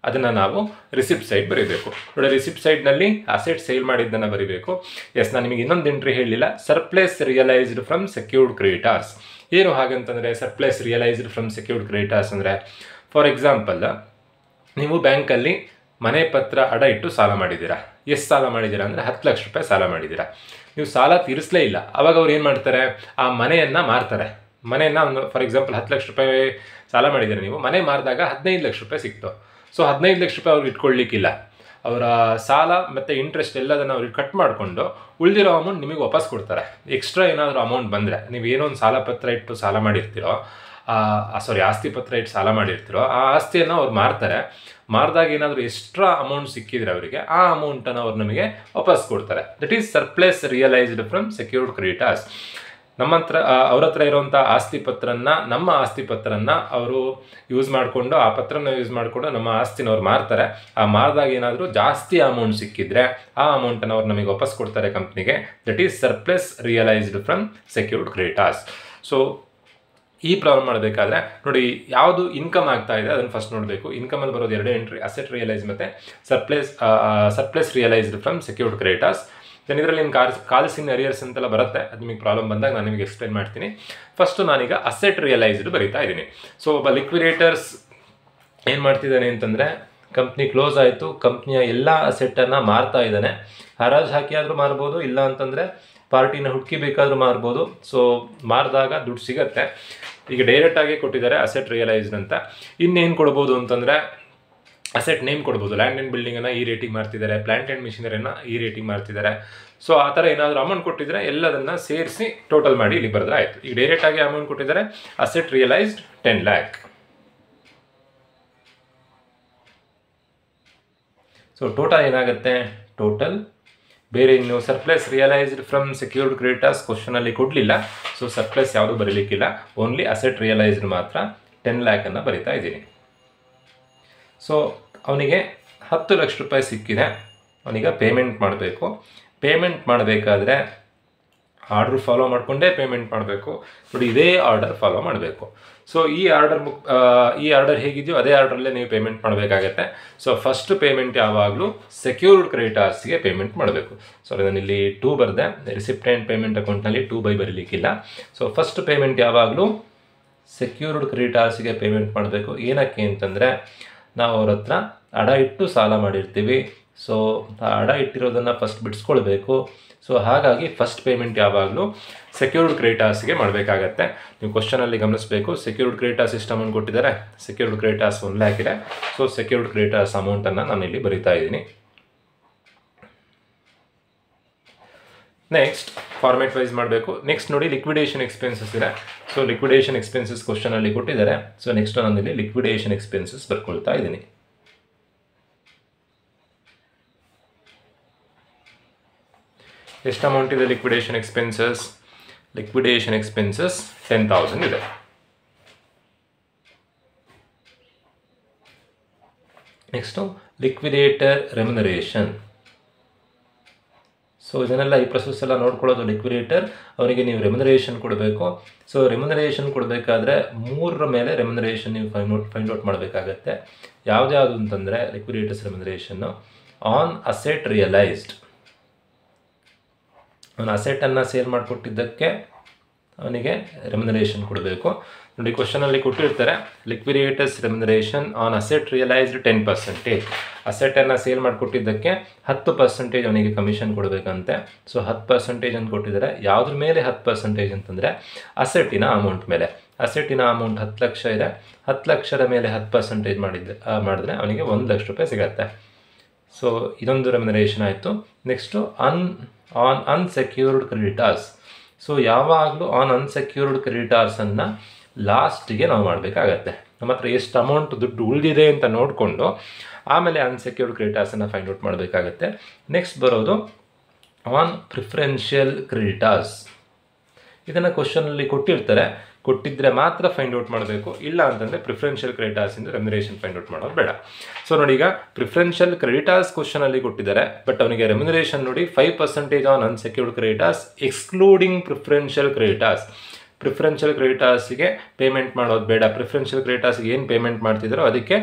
ಅದನ್ನು ನಾವು ರಿಸಿಪ್ಟ್ ಸೈಡ್ ಬರೀಬೇಕು. ನೋಡಿ ರಿಸಿಪ್ಟ್ ಸೈಡ್ನಲ್ಲಿ ಅಸೆಟ್ ಸೇಲ್ ಮಾಡಿದ್ದನ್ನು ಬರೀಬೇಕು. ನಾನು ನಿಮಗೆ ಇನ್ನೊಂದು ಎಂಟ್ರಿ ಹೇಳಲಿಲ್ಲ, surplus realised from secured creditors. ಏನು ಹಾಗಂತಂದರೆ surplus realised from secured creditors ಅಂದರೆ, ಫಾರ್ ಎಕ್ಸಾಂಪಲ್ ನೀವು ಬ್ಯಾಂಕಲ್ಲಿ ಮನೆ ಪತ್ರ ಅಡ ಇಟ್ಟು ಸಾಲ ಮಾಡಿದ್ದೀರಾ. ಎಷ್ಟು ಸಾಲ ಮಾಡಿದ್ದೀರಾ ಅಂದರೆ 10 ಲಕ್ಷ ರೂಪಾಯಿ ಸಾಲ ಮಾಡಿದ್ದೀರಾ. ನೀವು ಸಾಲ ತೀರಿಸಲೇ ಇಲ್ಲ. ಆವಾಗ ಅವ್ರು ಏನು ಮಾಡ್ತಾರೆ? ಆ ಮನೆಯನ್ನು ಮಾರ್ತಾರೆ. ಮನೆಯನ್ನು ಫಾರ್ ಎಕ್ಸಾಂಪಲ್ 10 ಲಕ್ಷ ರೂಪಾಯಿ ಸಾಲ ಮಾಡಿದ್ದೀರಾ, ನೀವು ಮನೆ ಮಾರಿದಾಗ 15 ಲಕ್ಷ ರೂಪಾಯಿ ಸಿಕ್ತು. ಸೊ 15 ಲಕ್ಷ ರೂಪಾಯಿ ಅವ್ರು ಇಟ್ಕೊಳ್ಳಿಕ್ಕಿಲ್ಲ. ಅವರ ಸಾಲ ಮತ್ತು ಇಂಟ್ರೆಸ್ಟ್ ಎಲ್ಲದನ್ನು ಅವ್ರಿಗೆ ಕಟ್ ಮಾಡಿಕೊಂಡು ಉಳಿದಿರೋ ಅಮೌಂಟ್ ನಿಮಗೆ ವಾಪಸ್ ಕೊಡ್ತಾರೆ. ಎಕ್ಸ್ಟ್ರಾ ಏನಾದರೂ ಅಮೌಂಟ್ ಬಂದರೆ, ನೀವು ಏನೋ ಒಂದು ಸಾಲ ಪತ್ರ ಇಟ್ಟು ಸಾಲ ಮಾಡಿರ್ತೀರೋ, ಆಸ್ತಿ ಪತ್ರ ಇಟ್ಟು ಸಾಲ ಮಾಡಿರ್ತೀರೋ, ಆ ಆಸ್ತಿಯನ್ನು ಅವ್ರು ಮಾರ್ತಾರೆ. ಮಾರಿದಾಗ ಏನಾದರೂ ಎಕ್ಸ್ಟ್ರಾ ಅಮೌಂಟ್ ಸಿಕ್ಕಿದ್ರೆ ಅವರಿಗೆ, ಆ ಅಮೌಂಟನ್ನು ಅವ್ರು ನಮಗೆ ವಾಪಸ್ ಕೊಡ್ತಾರೆ. That is surplus realised from secured creditors. ಅವ್ರ ಹತ್ರ ಇರೋವಂಥ ಆಸ್ತಿ ಪತ್ರನ, ನಮ್ಮ ಆಸ್ತಿ ಪತ್ರನ ಅವರು ಯೂಸ್ ಮಾಡಿಕೊಂಡು, ಆ ಪತ್ರನ ಯೂಸ್ ಮಾಡಿಕೊಂಡು ನಮ್ಮ ಆಸ್ತಿನ ಅವ್ರು ಮಾರ್ತಾರೆ. ಆ ಮಾರಿದಾಗ ಏನಾದರೂ ಜಾಸ್ತಿ ಅಮೌಂಟ್ ಸಿಕ್ಕಿದ್ರೆ ಆ ಅಮೌಂಟನ್ನು ಅವ್ರು ನಮಗೆ ವಾಪಸ್ ಕೊಡ್ತಾರೆ ಕಂಪ್ನಿಗೆ. That is surplus realised from secured creditors. So ಈ ಪ್ರಾಬ್ಲಮ್ ಮಾಡಬೇಕಾದ್ರೆ ನೋಡಿ, ಯಾವುದು ಇನ್ಕಮ್ ಆಗ್ತಾ ಇದೆ ಅದನ್ನು ಫಸ್ಟ್ ನೋಡಬೇಕು. ಇನ್ಕಮಲ್ಲಿ ಬರೋದು 2 ಎಂಟ್ರಿ, ಅಸೆಟ್ ರಿಯಲೈಸ್ ಮತ್ತು surplus realised from secured creditors. Then ಇದರಲ್ಲಿ ನಿಮ್ಮ ಕಾಲ್ಸ್ ಇನ್ ಅರಿಯರ್ಸ್ ಅಂತೆಲ್ಲ ಬರುತ್ತೆ. ಅದು ನಿಮಗೆ ಪ್ರಾಬ್ಲಮ್ ಬಂದಾಗ ನಾನು ನಿಮಗೆ ಎಕ್ಸ್ಪ್ಲೈನ್ ಮಾಡ್ತೀನಿ. ಫಸ್ಟು ನಾನೀಗ ಅಸೆಟ್ ರಿಯಲೈಸ್ಡ್ ಬರೀತಾ ಇದ್ದೀನಿ. ಸೊ ಒಬ್ಬ ಲಿಕ್ವಿಡೇಟರ್ಸ್ ಏನು ಮಾಡ್ತಿದ್ದಾನೆ ಅಂತಂದರೆ, ಕಂಪ್ನಿ ಕ್ಲೋಸ್ ಆಯಿತು, ಕಂಪ್ನಿಯ ಎಲ್ಲ ಅಸೆಟ್ಟನ್ನು ಮಾರ್ತಾ ಇದ್ದಾನೆ. ಹರಾಜು ಹಾಕಿ ಆದರೂ ಮಾರ್ಬೋದು, ಇಲ್ಲ ಅಂತಂದರೆ ಪಾರ್ಟಿನ ಹುಡುಕಿ ಬೇಕಾದರೂ ಮಾರ್ಬೋದು. ಸೊ ಮಾರಿದಾಗ ದುಡ್ಡು ಸಿಗುತ್ತೆ. ಈಗ ಡೈರೆಕ್ಟಾಗಿ ಕೊಟ್ಟಿದ್ದಾರೆ ಅಸೆಟ್ ರಿಯಲೈಸ್ಡ್ ಅಂತ. ಇನ್ನೇನು ಕೊಡ್ಬೋದು ಅಂತಂದರೆ, ಅಸೆಟ್ ನೇಮ್ ಕೊಡ್ಬೋದು. ಲ್ಯಾಂಡ್ ಆ್ಯಂಡ್ ಬಿಲ್ಡಿಂಗನ್ನು ಈ ರೇಟಿಗೆ ಮಾರ್ತಿದ್ದಾರೆ, ಪ್ಲಾಂಟ್ ಆ್ಯಂಡ್ ಮಿಷನರಿಯನ್ನು ಈ ರೇಟಿಗೆ ಮಾರ್ತಿದ್ದಾರೆ. ಸೊ ಆ ಥರ ಏನಾದರೂ ಅಮೌಂಟ್ ಕೊಟ್ಟಿದ್ರೆ ಎಲ್ಲದನ್ನು ಸೇರಿಸಿ ಟೋಟಲ್ ಮಾಡಿ ಇಲ್ಲಿ ಬರೆದ್ರೆ ಆಯಿತು. ಈಗ ಡೈರೆಕ್ಟಾಗಿ ಅಮೌಂಟ್ ಕೊಟ್ಟಿದ್ದಾರೆ, asset realised 10 lakh. So total ಏನಾಗುತ್ತೆ? ಟೋಟಲ್ ಬೇರೆ ಇನ್ನು surplus realised from secured creditors ಕ್ವಶನಲ್ಲಿ ಕೊಡಲಿಲ್ಲ. ಸೊ ಸರ್ಪ್ಲೇಸ್ ಯಾವುದೂ ಬರೀಲಿಕ್ಕಿಲ್ಲ, ಓನ್ಲಿ ಅಸೆಟ್ ರಿಯಲೈಸ್ಡ್ ಮಾತ್ರ 10 ಲ್ಯಾಕನ್ನು ಬರಿತಾ ಇದ್ದೀನಿ. ಸೊ ಅವನಿಗೆ 10 ಲಕ್ಷ ರೂಪಾಯಿ ಸಿಕ್ಕಿದೆ, ಅವನಿಗೆ ಪೇಮೆಂಟ್ ಮಾಡಬೇಕು. ಪೇಮೆಂಟ್ ಮಾಡಬೇಕಾದ್ರೆ ಆರ್ಡ್ರ್ ಫಾಲೋ ಮಾಡಿಕೊಂಡೇ ಪೇಮೆಂಟ್ ಮಾಡಬೇಕು. ನೋಡಿ ಇದೇ ಆರ್ಡರ್ ಫಾಲೋ ಮಾಡಬೇಕು. ಸೊ ಈ ಆರ್ಡರ್ ಹೇಗಿದೆಯೋ ಅದೇ ಆರ್ಡ್ರಲ್ಲೇ ನೀವು ಪೇಮೆಂಟ್ ಮಾಡಬೇಕಾಗತ್ತೆ. ಸೊ ಫಸ್ಟ್ ಪೇಮೆಂಟ್ ಯಾವಾಗಲೂ ಸೆಕ್ಯೂರ್ಡ್ ಕ್ರೆಡಿಟಾರ್ಸ್ಗೆ ಪೇಮೆಂಟ್ ಮಾಡಬೇಕು. ಸೊ ನಾನಿಲ್ಲಿ 2 ಬರೆದೆ, ರಿಸಿಪ್ಟ್ ಆ್ಯಂಡ್ ಪೇಮೆಂಟ್ ಅಕೌಂಟ್ನಲ್ಲಿ 2 ಬೈ ಬರೀಲಿಕ್ಕಿಲ್ಲ. ಸೊ ಫಸ್ಟ್ ಪೇಮೆಂಟ್ ಯಾವಾಗಲೂ ಸೆಕ್ಯೂರ್ಡ್ ಕ್ರೆಡಿಟಾರ್ಸ್ಗೆ ಪೇಮೆಂಟ್ ಮಾಡಬೇಕು. ಏನಕ್ಕೆ ಅಂತಂದರೆ, ನಾವು ಅವ್ರ ಹತ್ರ ಅಡ ಇಟ್ಟು ಸಾಲ ಮಾಡಿರ್ತೀವಿ. ಸೊ ಆ ಅಡ ಇಟ್ಟಿರೋದನ್ನು ಫಸ್ಟ್ ಬಿಡಿಸ್ಕೊಳ್ಬೇಕು. ಸೊ ಹಾಗಾಗಿ ಫಸ್ಟ್ ಪೇಮೆಂಟ್ ಯಾವಾಗಲೂ ಸೆಕ್ಯೂರ್ಡ್ ಕ್ರೆಡಿಟಾರ್ಸ್ಗೆ ಮಾಡಬೇಕಾಗತ್ತೆ. ನೀವು ಕ್ವಶನಲ್ಲಿ ಗಮನಿಸಬೇಕು, ಸೆಕ್ಯೂರ್ಡ್ ಕ್ರೆಡಿಟಾರ್ಸ್ ಎಷ್ಟು ಅಮೌಂಟ್ ಕೊಟ್ಟಿದ್ದಾರೆ, ಸೆಕ್ಯೂರ್ಡ್ ಕ್ರೆಡಿಟಾರ್ಸ್ 1 lakh ಇದೆ. ಸೊ ಸೆಕ್ಯೂರ್ಡ್ ಕ್ರೆಡಿಟಾರ್ಸ್ ಅಮೌಂಟನ್ನು ನಾನು ಇಲ್ಲಿ ಬರಿತಾ ಇದ್ದೀನಿ. ನೆಕ್ಸ್ಟ್ ಫಾರ್ಮೇಟ್ ವೈಸ್ ಮಾಡಬೇಕು. ನೆಕ್ಸ್ಟ್ ನೋಡಿ ಲಿಕ್ವಿಡೇಷನ್ ಎಕ್ಸ್ಪೆನ್ಸಸ್ ಇದೆ. ಸೊ ಲಿಕ್ವಿಡೇಷನ್ ಎಕ್ಸ್ಪೆನ್ಸಸ್ ಕ್ವಶನಲ್ಲಿ ಕೊಟ್ಟಿದ್ದಾರೆ. ಸೊ ನೆಕ್ಸ್ಟ್ ನಾನು ಇಲ್ಲಿ ಲಿಕ್ವಿಡೇಷನ್ ಎಕ್ಸ್ಪೆನ್ಸಸ್ ಬರ್ಕೊಳ್ತಾ ಇದ್ದೀನಿ. ಎಷ್ಟು ಅಮೌಂಟ್ ಇದೆ ಲಿಕ್ವಿಡೇಷನ್ ಎಕ್ಸ್ಪೆನ್ಸಸ್? ಲಿಕ್ವಿಡೇಷನ್ ಎಕ್ಸ್ಪೆನ್ಸಸ್ 10,000 ಇದೆ. Next liquidator remuneration. ಸೊ ಇದನ್ನೆಲ್ಲ ಈ ಪ್ರೊಸೆಸ್ ಎಲ್ಲ ನೋಡ್ಕೊಳ್ಳೋದು ಲಿಕ್ವಿಡೇಟರ್, ಅವರಿಗೆ ನೀವು ರೆಮ್ಯುನರೇಷನ್ ಕೊಡಬೇಕು. ಸೊ ರೆಮ್ಯುನರೇಷನ್ ಕೊಡಬೇಕಾದ್ರೆ 3 ಮೇಲೆ ರೆಮ್ಯುನರೇಷನ್ ನೀವು ಫೈಂಡ್ ಔಟ್ ಮಾಡಬೇಕಾಗತ್ತೆ. ಯಾವ್ದು ಅಂತಂದರೆ ಲಿಕ್ವಿಡೇಟರ್ಸ್ ರೆಮ್ಯುನರೇಷನ್ನು ಆನ್ ಅಸೆಟ್ ರಿಯಲೈಸ್ಡ್. ಅವನ ಅಸೆಟನ್ನು ಸೇಲ್ ಮಾಡಿಕೊಟ್ಟಿದ್ದಕ್ಕೆ ಅವನಿಗೆ ರೆಮ್ಯುನರೇಷನ್ ಕೊಡಬೇಕು. ನೋಡಿ ಕ್ವಶನಲ್ಲಿ ಕೊಟ್ಟಿರ್ತಾರೆ liquidators remuneration on asset realised 10%. ಅಸೆಟನ್ನು ಸೇಲ್ ಮಾಡಿಕೊಟ್ಟಿದ್ದಕ್ಕೆ 10% ಅವನಿಗೆ ಕಮಿಷನ್ ಕೊಡಬೇಕಂತೆ. ಸೊ 10% ಅಂತ ಕೊಟ್ಟಿದ್ದಾರೆ. ಯಾವುದ್ರ ಮೇಲೆ 10% ಅಂತಂದರೆ ಅಸೆಟಿನ ಅಮೌಂಟ್ ಮೇಲೆ. ಅಸೆಟಿನ ಅಮೌಂಟ್ 10 ಲಕ್ಷ ಇದೆ. 10 ಲಕ್ಷದ ಮೇಲೆ 10% ಮಾಡಿದ್ರೆ ಅವನಿಗೆ 1 ಲಕ್ಷ ರೂಪಾಯಿ ಸಿಗತ್ತೆ. ಸೊ ಇದೊಂದು ರೆಮ್ಯುನರೇಷನ್ ಆಯಿತು. Next on unsecured creditors. So ಯಾವಾಗಲೂ ಆನ್ ಅನ್ಸೆಕ್ಯೂರ್ಡ್ ಕ್ರೆಡಿಟಾರ್ಸನ್ನು ಲಾಸ್ಟಿಗೆ ನಾವು ಮಾಡಬೇಕಾಗತ್ತೆ. ನಮ್ಮ ಹತ್ರ ಎಷ್ಟು ಅಮೌಂಟ್ ದುಡ್ಡು ಉಳಿದಿದೆ ಅಂತ ನೋಡಿಕೊಂಡು ಆಮೇಲೆ ಅನ್ಸೆಕ್ಯೂರ್ಡ್ ಕ್ರೆಡಿಟಾರ್ಸನ್ನು ಫೈಂಡ್ ಔಟ್ ಮಾಡಬೇಕಾಗತ್ತೆ. ನೆಕ್ಸ್ಟ್ ಬರೋದು ಆನ್ ಪ್ರಿಫರೆನ್ಷಿಯಲ್ ಕ್ರೆಡಿಟಾರ್ಸ್. ಇದನ್ನು ಕ್ವಶನಲ್ಲಿ ಕೊಟ್ಟಿದ್ದರೆ ಮಾತ್ರ ಫೈಂಡ್ ಔಟ್ ಮಾಡಬೇಕು. ಇಲ್ಲ ಅಂತಂದರೆ ಪ್ರಿಫರೆನ್ಷಿಯಲ್ ಕ್ರೆಡಿಟಾರ್ಸಿಂದ ರೆಮ್ಯುನರೇಷನ್ ಫೈಂಡ್ ಔಟ್ ಮಾಡೋದು ಬೇಡ. ಸೊ ನೋಡಿ, ಈಗ ಪ್ರಿಫರೆನ್ಷಿಯಲ್ ಕ್ರೆಡಿಟಾರ್ಸ್ ಕ್ವಶನಲ್ಲಿ ಕೊಟ್ಟಿದ್ದಾರೆ, ಬಟ್ ಅವನಿಗೆ ರೆಮ್ಯುನರೇಷನ್ ನೋಡಿ 5% on unsecured creditors excluding preferential creditors. Preferential ಕ್ರೆಡಿಟಾರ್ಸಿಗೆ ಪೇಮೆಂಟ್ ಮಾಡೋದು ಬೇಡ. ಪ್ರಿಫರೆನ್ಷಿಯಲ್ ಕ್ರೆಡಿಟಾರ್ಸ್ಗೆ ಏನು ಪೇಮೆಂಟ್ ಮಾಡ್ತಿದ್ದಾರೋ ಅದಕ್ಕೆ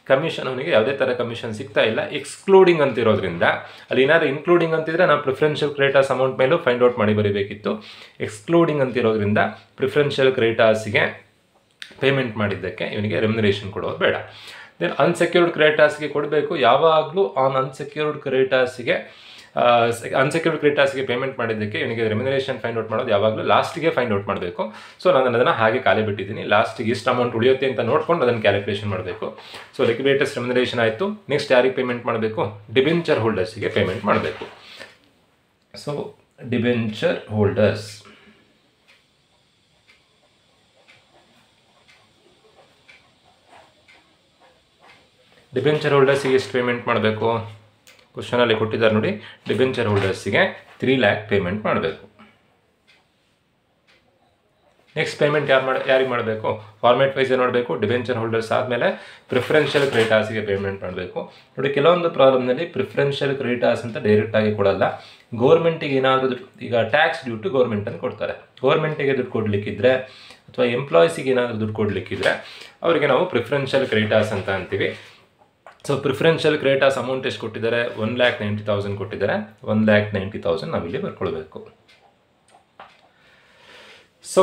ಕಮಿಷನ್ ಅವನಿಗೆ ಯಾವುದೇ ಥರ ಕಮಿಷನ್ ಸಿಗ್ತಾ ಇಲ್ಲ. ಎಕ್ಸ್ಕ್ಲೂಡಿಂಗ್ ಅಂತಿರೋದ್ರಿಂದ, ಅಲ್ಲಿ ಏನಾದರೂ ಇನ್ಕ್ಲೂಡಿಂಗ್ ಅಂತಿದ್ರೆ ನಾವು ಪ್ರಿಫರೆನ್ಷಿಯಲ್ ಕ್ರೆಡಿಟಾರ್ಸ್ ಅಮೌಂಟ್ ಮೇಲೂ ಫೈಂಡ್ ಔಟ್ ಮಾಡಿ ಬರೀಬೇಕಿತ್ತು. ಎಕ್ಸ್ಕ್ಲೂಡಿಂಗ್ ಅಂತಿರೋದ್ರಿಂದ ಪ್ರಿಫರೆನ್ಷಿಯಲ್ ಕ್ರೆಡಿಟಾರ್ಸಿಗೆ ಪೇಮೆಂಟ್ ಮಾಡಿದ್ದಕ್ಕೆ ಇವನಿಗೆ ರೆಮ್ಯುನರೇಷನ್ ಕೊಡೋದು ಬೇಡ. ದೆನ್ ಅನ್ಸೆಕ್ಯೂರ್ಡ್ ಕ್ರೆಡಿಟಾರ್ಸ್ಗೆ ಕೊಡಬೇಕು. ಯಾವಾಗಲೂ ಆನ್ ಅನ್ಸೆಕ್ಯೂರ್ಡ್ ಕ್ರೆಡಿಟಾರ್ಸ್ಗೆ ಪೇಮೆಂಟ್ ಮಾಡಿದ್ದಕ್ಕೆ ಇವನಿಗೆ ರೆಮ್ಯುನರೇಷನ್ ಫೈಂಡ್ ಔಟ್ ಮಾಡೋದು ಯಾವಾಗಲೂ ಲಾಸ್ಟಿಗೆ ಫೈಂಡ್ ಔಟ್ ಮಾಡಬೇಕು. ಸೊ ನಾನು ಅದನ್ನು ಹಾಗೆ ಖಾಲಿ ಬಿಟ್ಟಿದ್ದೀನಿ. ಲಾಸ್ಟಿಗೆ ಎಷ್ಟು ಅಮೌಂಟ್ ಉಳಿಯುತ್ತೆ ಅಂತ ನೋಡ್ಕೊಂಡು ಅದನ್ನು ಕ್ಯಾಲ್ಕುಲೇಷನ್ ಮಾಡಬೇಕು. ಸೊ ಲಿಕ್ವಿಡೇಟರ್ಸ್ ರೆಮ್ಯುನರೇಷನ್ ಆಯಿತು. ನೆಕ್ಸ್ಟ್ ಯಾರಿಗೆ ಪೇಮೆಂಟ್ ಮಾಡಬೇಕು? ಡಿಬೆಂಚರ್ ಹೋಲ್ಡರ್ಸಿಗೆ ಪೇಮೆಂಟ್ ಮಾಡಬೇಕು. ಸೊ ಡಿಬೆಂಚರ್ ಹೋಲ್ಡರ್ಸ್, ಹೋಲ್ಡರ್ಸಿಗೆ ಎಷ್ಟು ಪೇಮೆಂಟ್ ಮಾಡಬೇಕು? ಕ್ವಶನಲ್ಲಿ ಕೊಟ್ಟಿದ್ದಾರೆ ನೋಡಿ, ಡಿಬೆಂಚರ್ ಹೋಲ್ಡರ್ಸಿಗೆ 3 lakh ಪೇಮೆಂಟ್ ಮಾಡಬೇಕು. ನೆಕ್ಸ್ಟ್ ಪೇಮೆಂಟ್ ಯಾರಿಗೆ ಮಾಡಬೇಕು? ಫಾರ್ಮೇಟ್ ವೈಸೇ ನೋಡಬೇಕು. ಡಿಬೆಂಚರ್ ಹೋಲ್ಡರ್ಸ್ ಆದಮೇಲೆ ಪ್ರಿಫರೆನ್ಷಿಯಲ್ ಕ್ರೆಡಿಟಾರ್ಸ್ಗೆ ಪೇಮೆಂಟ್ ಮಾಡಬೇಕು. ನೋಡಿ, ಕೆಲವೊಂದು ಪ್ರಾಬ್ಲಮ್ನಲ್ಲಿ ಪ್ರಿಫರೆನ್ಷಿಯಲ್ ಕ್ರೆಡಿಟಾರ್ಸ್ ಅಂತ ಡೈರೆಕ್ಟಾಗಿ ಕೊಡಲ್ಲ. ಗೌರ್ಮೆಂಟಿಗೆ ಏನಾದರೂ ಈಗ ಟ್ಯಾಕ್ಸ್ ಡ್ಯೂ ಟು ಗೌರ್ಮೆಂಟ್ ಅಂತ ಕೊಡ್ತಾರೆ. ಗೌರ್ಮೆಂಟಿಗೆ ದುಡ್ಡು ಕೊಡಲಿಕ್ಕಿದ್ರೆ ಅಥವಾ ಎಂಪ್ಲಾಯೀಸಿಗೆ ಏನಾದರೂ ದುಡ್ಡು ಕೊಡಲಿಕ್ಕಿದ್ರೆ ಅವರಿಗೆ ನಾವು ಪ್ರಿಫರೆನ್ಷಿಯಲ್ ಕ್ರೆಡಿಟಾರ್ಸ್ ಅಂತ ಅಂತೀವಿ. ಸೊ ಪ್ರಿಫರೆನ್ಷಿಯಲ್ ಕ್ರೆಡಿಟಾರ್ಸ್ ಅಮೌಂಟ್ ಎಷ್ಟು ಕೊಟ್ಟಿದ್ದಾರೆ? 1,90,000 ಕೊಟ್ಟಿದ್ದಾರೆ. 1,90,000 ನಾವಿಲ್ಲಿ ಬರ್ಕೊಳ್ಬೇಕು. ಸೊ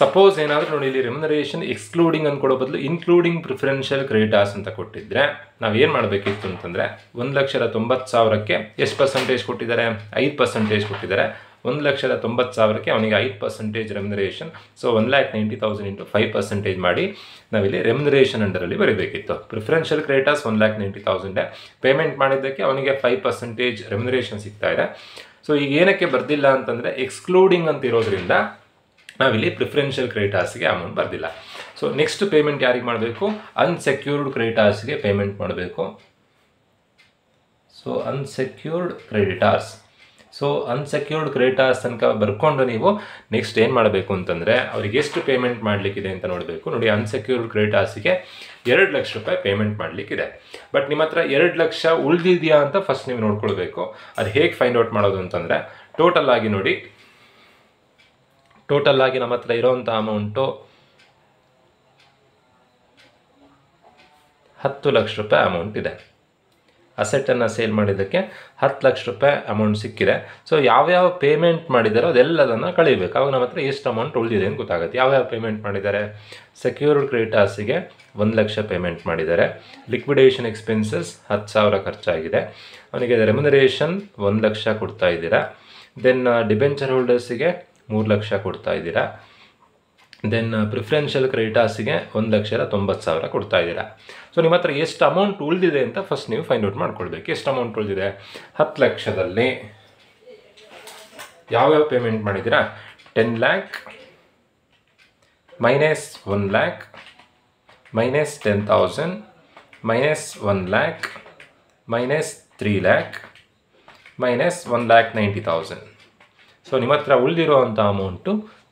ಸಪೋಸ್ ಏನಾದರೂ ನೋಡಿ, ಇಲ್ಲಿ ರೆಮ್ಯುನರೇಷನ್ ಎಕ್ಸ್ಕ್ಲೂಡಿಂಗ್ ಅಂತ ಕೊಡೋ ಬದಲು ಇನ್ಕ್ಲೂಡಿಂಗ್ ಪ್ರಿಫರೆನ್ಷಿಯಲ್ ಕ್ರೆಡಿಟಾರ್ಸ್ ಅಂತ ಕೊಟ್ಟಿದ್ರೆ ನಾವೇನು ಮಾಡಬೇಕಿತ್ತು ಅಂತಂದರೆ 1,90,000ಕ್ಕೆ ಎಷ್ಟು ಪರ್ಸೆಂಟೇಜ್ ಕೊಟ್ಟಿದ್ದಾರೆ? 5% ಕೊಟ್ಟಿದ್ದಾರೆ. 1,90,000ಕ್ಕೆ ಅವನಿಗೆ 5% ರೆಮ್ಯುನರೇಷನ್. ಸೊ 1,90,000 ಇಂಟು 5% ಮಾಡಿ ನಾವಿಲ್ಲಿ ರೆಮ್ಯುನರೇಷನ್ ಅಂಡರಲ್ಲಿ ಬರೀಬೇಕಿತ್ತು. ಪ್ರಿಫರೆನ್ಷಿಯಲ್ ಕ್ರೆಡಿಟಾರ್ಸ್ 1,90,000 ಪೇಮೆಂಟ್ ಮಾಡಿದ್ದಕ್ಕೆ ಅವನಿಗೆ 5% ರೆಮ್ಯುನರೇಷನ್ ಸಿಗ್ತಾ ಇದೆ. ಸೊ ಈಗ ಏನಕ್ಕೆ ಬರ್ದಿಲ್ಲ ಅಂತಂದರೆ ಎಕ್ಸ್ಕ್ಲೂಡಿಂಗ್ ಅಂತ ಇರೋದ್ರಿಂದ ನಾವಿಲ್ಲಿ ಪ್ರಿಫರೆನ್ಷಿಯಲ್ ಕ್ರೆಡಿಟಾರ್ಸ್ಗೆ ಅಮೌಂಟ್ ಬರ್ದಿಲ್ಲ. ಸೊ ನೆಕ್ಸ್ಟ್ ಪೇಮೆಂಟ್ ಯಾರಿಗೆ ಮಾಡಬೇಕು? ಅನ್ಸೆಕ್ಯೂರ್ಡ್ ಕ್ರೆಡಿಟಾರ್ಸ್ಗೆ ಪೇಮೆಂಟ್ ಮಾಡಬೇಕು. ಸೊ ಅನ್ಸೆಕ್ಯೂರ್ಡ್ ಕ್ರೆಡಿಟಾರ್ಸ್ ತನಕ ಬರ್ಕೊಂಡು ನೀವು ನೆಕ್ಸ್ಟ್ ಏನು ಮಾಡಬೇಕು ಅಂತಂದರೆ ಅವ್ರಿಗೆ ಎಷ್ಟು ಪೇಮೆಂಟ್ ಮಾಡಲಿಕ್ಕಿದೆ ಅಂತ ನೋಡಬೇಕು. ನೋಡಿ, ಅನ್ಸೆಕ್ಯೂರ್ಡ್ ಕ್ರೆಡಿಟಾರ್ಸಿಗೆ 2 ಲಕ್ಷ ರೂಪಾಯಿ ಪೇಮೆಂಟ್ ಮಾಡಲಿಕ್ಕಿದೆ. ಬಟ್ ನಿಮ್ಮ ಹತ್ರ 2 ಲಕ್ಷ ಉಳಿದಿದೆಯಾ ಅಂತ ಫಸ್ಟ್ ನೀವು ನೋಡ್ಕೊಳ್ಬೇಕು. ಅದು ಹೇಗೆ ಫೈಂಡ್ ಔಟ್ ಮಾಡೋದು ಅಂತಂದರೆ ಟೋಟಲ್ ಆಗಿ ನೋಡಿ, ನಮ್ಮ ಹತ್ರ ಇರೋವಂಥ ಅಮೌಂಟು 10 ಲಕ್ಷ ರೂಪಾಯಿ ಅಮೌಂಟ್ ಇದೆ. ಅಸೆಟನ್ನು ಸೇಲ್ ಮಾಡಿದ್ದಕ್ಕೆ 10 ಲಕ್ಷ ರೂಪಾಯಿ ಅಮೌಂಟ್ ಸಿಕ್ಕಿದೆ. ಸೊ ಯಾವ್ಯಾವ ಪೇಮೆಂಟ್ ಮಾಡಿದಾರೋ ಅದೆಲ್ಲದನ್ನು ಕಳಿಬೇಕು. ಅವಾಗ ನಮ್ಮ ಹತ್ರ ಎಷ್ಟು ಅಮೌಂಟ್ ಉಳಿದಿದೆ ಅಂತ ಗೊತ್ತಾಗುತ್ತೆ. ಯಾವ್ಯಾವ ಪೇಮೆಂಟ್ ಮಾಡಿದ್ದಾರೆ? ಸೆಕ್ಯೂರ್ಡ್ ಕ್ರೆಡಿಟಾರ್ಸಿಗೆ 1 ಲಕ್ಷ ಪೇಮೆಂಟ್ ಮಾಡಿದ್ದಾರೆ. Liquidation expenses 10,000 ಖರ್ಚಾಗಿದೆ. ಅವನಿಗೆ ರೆಮ್ಯುನರೇಷನ್ 1 ಲಕ್ಷ ಕೊಡ್ತಾ ಇದ್ದೀರಾ. ದೆನ್ ಡಿಬೆಂಚರ್ ಹೋಲ್ಡರ್ಸಿಗೆ 3 ಲಕ್ಷ ಕೊಡ್ತಾ ಇದ್ದೀರಾ. ದೆನ್ ಪ್ರಿಫರೆನ್ಷಿಯಲ್ ಕ್ರೆಡಿಟಾರ್ಸಿಗೆ 1,90,000 ಕೊಡ್ತಾ ಇದ್ದೀರಾ. ಸೊ ನಿಮ್ಮ ಹತ್ರ ಎಷ್ಟು ಅಮೌಂಟ್ ಉಳಿದಿದೆ ಅಂತ ಫಸ್ಟ್ ನೀವು ಫೈಂಡ್ ಔಟ್ ಮಾಡ್ಕೊಳ್ಬೇಕು. ಎಷ್ಟು ಅಮೌಂಟ್ ಉಳಿದಿದೆ? 10 ಲಕ್ಷದಲ್ಲಿ ಯಾವ್ಯಾವ ಪೇಮೆಂಟ್ ಮಾಡಿದ್ದೀರಾ? 10 lakh minus 1 lac minus 10,000 minus 1 lac minus 3 lakh minus 1,90,000. So ನಿಮ್ಮ ಹತ್ರ ಉಳಿದಿರುವಂಥ ಅಮೌಂಟು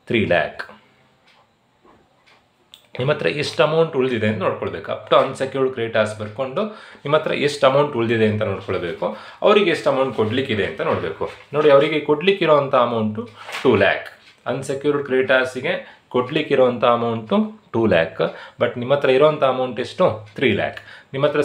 3 ಲ್ಯಾಕ್. ನಿಮ್ಮ ಹತ್ರ ಎಷ್ಟು ಅಮೌಂಟ್ ಉಳಿದಿದೆ ಅಂತ ನೋಡ್ಕೊಳ್ಬೇಕು. ಅಪ್ ಟು ಅನ್ಸೆಕ್ಯೂರ್ಡ್ ಕ್ರೆಡಿಟಾರ್ಸ್ ಬರ್ಕೊಂಡು ನಿಮ್ಮ ಹತ್ರ ಎಷ್ಟು ಅಮೌಂಟ್ ಉಳಿದಿದೆ ಅಂತ ನೋಡ್ಕೊಳ್ಬೇಕು. ಅವರಿಗೆ ಎಷ್ಟು ಅಮೌಂಟ್ ಕೊಡಲಿಕ್ಕಿದೆ ಅಂತ ನೋಡಬೇಕು. ನೋಡಿ, ಅವರಿಗೆ ಕೊಡಲಿಕ್ಕಿರೋವಂಥ ಅಮೌಂಟು 2 ಲ್ಯಾಕ್. ಅನ್ಸೆಕ್ಯೂರ್ಡ್ ಕ್ರೆಡಿಟಾರ್ಸಿಗೆ ಕೊಡಲಿಕ್ಕಿರೋವಂಥ ಅಮೌಂಟು 2 ಲ್ಯಾಕ್. ಬಟ್ ನಿಮ್ಮ ಹತ್ರ ಇರೋವಂಥ ಅಮೌಂಟ್ ಎಷ್ಟು? 3 ಲ್ಯಾಕ್. ನಿಮ್ಮ ಹತ್ರ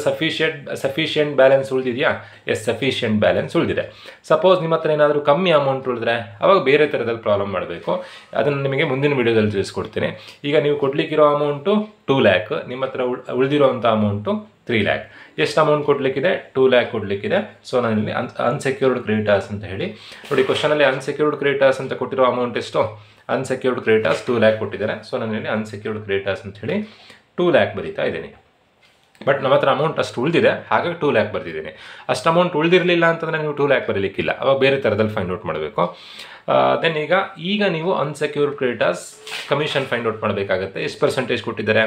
ಸಫಿಷಿಯೆಂಟ್ ಬ್ಯಾಲೆನ್ಸ್ ಉಳಿದಿದೆಯಾ? ಎಸ್, ಸಫಿಷಿಯೆಂಟ್ ಬ್ಯಾಲೆನ್ಸ್ ಉಳಿದಿದೆ. ಸಪೋಸ್ ನಿಮ್ಮ ಹತ್ರ ಏನಾದರೂ ಕಮ್ಮಿ ಅಮೌಂಟ್ ಉಳಿದ್ರೆ ಅವಾಗ ಬೇರೆ ಥರದಲ್ಲಿ ಪ್ರಾಬ್ಲಮ್ ಮಾಡಬೇಕು. ಅದನ್ನು ನಿಮಗೆ ಮುಂದಿನ ವೀಡಿಯೋದಲ್ಲಿ ತಿಳಿಸ್ಕೊಡ್ತೀನಿ. ಈಗ ನೀವು ಕೊಡಲಿಕ್ಕಿರೋ ಅಮೌಂಟು 2 ಲ್ಯಾಕ್, ನಿಮ್ಮ ಹತ್ರ ಉಳಿದಿರೋವಂಥ ಅಮೌಂಟು 3 ಲ್ಯಾಕ್. ಎಷ್ಟು ಅಮೌಂಟ್ ಕೊಡಲಿಕ್ಕಿದೆ? 2 ಲ್ಯಾಕ್ ಕೊಡಲಿಕ್ಕಿದೆ. ಸೊ ನಾನಿಲ್ಲಿ ಅನ್ಸೆಕ್ಯೂರ್ಡ್ ಕ್ರೆಡಿಟಾರ್ಸ್ ಅಂತ ಹೇಳಿ ನೋಡಿ. ಕ್ವಶನಲ್ಲಿ ಅನ್ಸೆಕ್ಯೂರ್ಡ್ ಕ್ರೆಡಿಟಾರ್ಸ್ ಅಂತ ಕೊಟ್ಟಿರೋ ಅಮೌಂಟ್ ಎಷ್ಟು? ಅನ್ಸೆಕ್ಯೂರ್ಡ್ ಕ್ರೆಡಿಟಾರ್ಸ್ 2 ಲ್ಯಾಕ್ ಕೊಟ್ಟಿದ್ದಾರೆ. ಸೊ ನಾನಿಲ್ಲಿ ಅನ್ಸೆಕ್ಯೂರ್ಡ್ ಕ್ರೆಡಿಟಾರ್ಸ್ ಅಂತ ಹೇಳಿ 2 ಲ್ಯಾಕ್ ಬರೀತಾ ಇದ್ದೀನಿ. ಬಟ್ ನಮ್ಮ ಹತ್ರ ಅಮೌಂಟ್ ಅಷ್ಟು ಉಳಿದಿದೆ, ಹಾಗಾಗಿ 2 ಲ್ಯಾಕ್ ಬರ್ತಿದ್ದೀನಿ. ಅಷ್ಟು ಅಮೌಂಟ್ ಉಳಿದಿರಲಿಲ್ಲ ಅಂತಂದರೆ ನೀವು 2 ಲ್ಯಾಕ್ ಬರೀಲಿಕ್ಕಿಲ್ಲ, ಅವಾಗ ಬೇರೆ ಥರದಲ್ಲಿ ಫೈಂಡ್ ಔಟ್ ಮಾಡಬೇಕು. ದೆನ್ ಈಗ ನೀವು unsecured creditors commission find out ಮಾಡಬೇಕಾಗುತ್ತೆ. ಎಷ್ಟು ಪರ್ಸೆಂಟೇಜ್ ಕೊಟ್ಟಿದ್ದಾರೆ?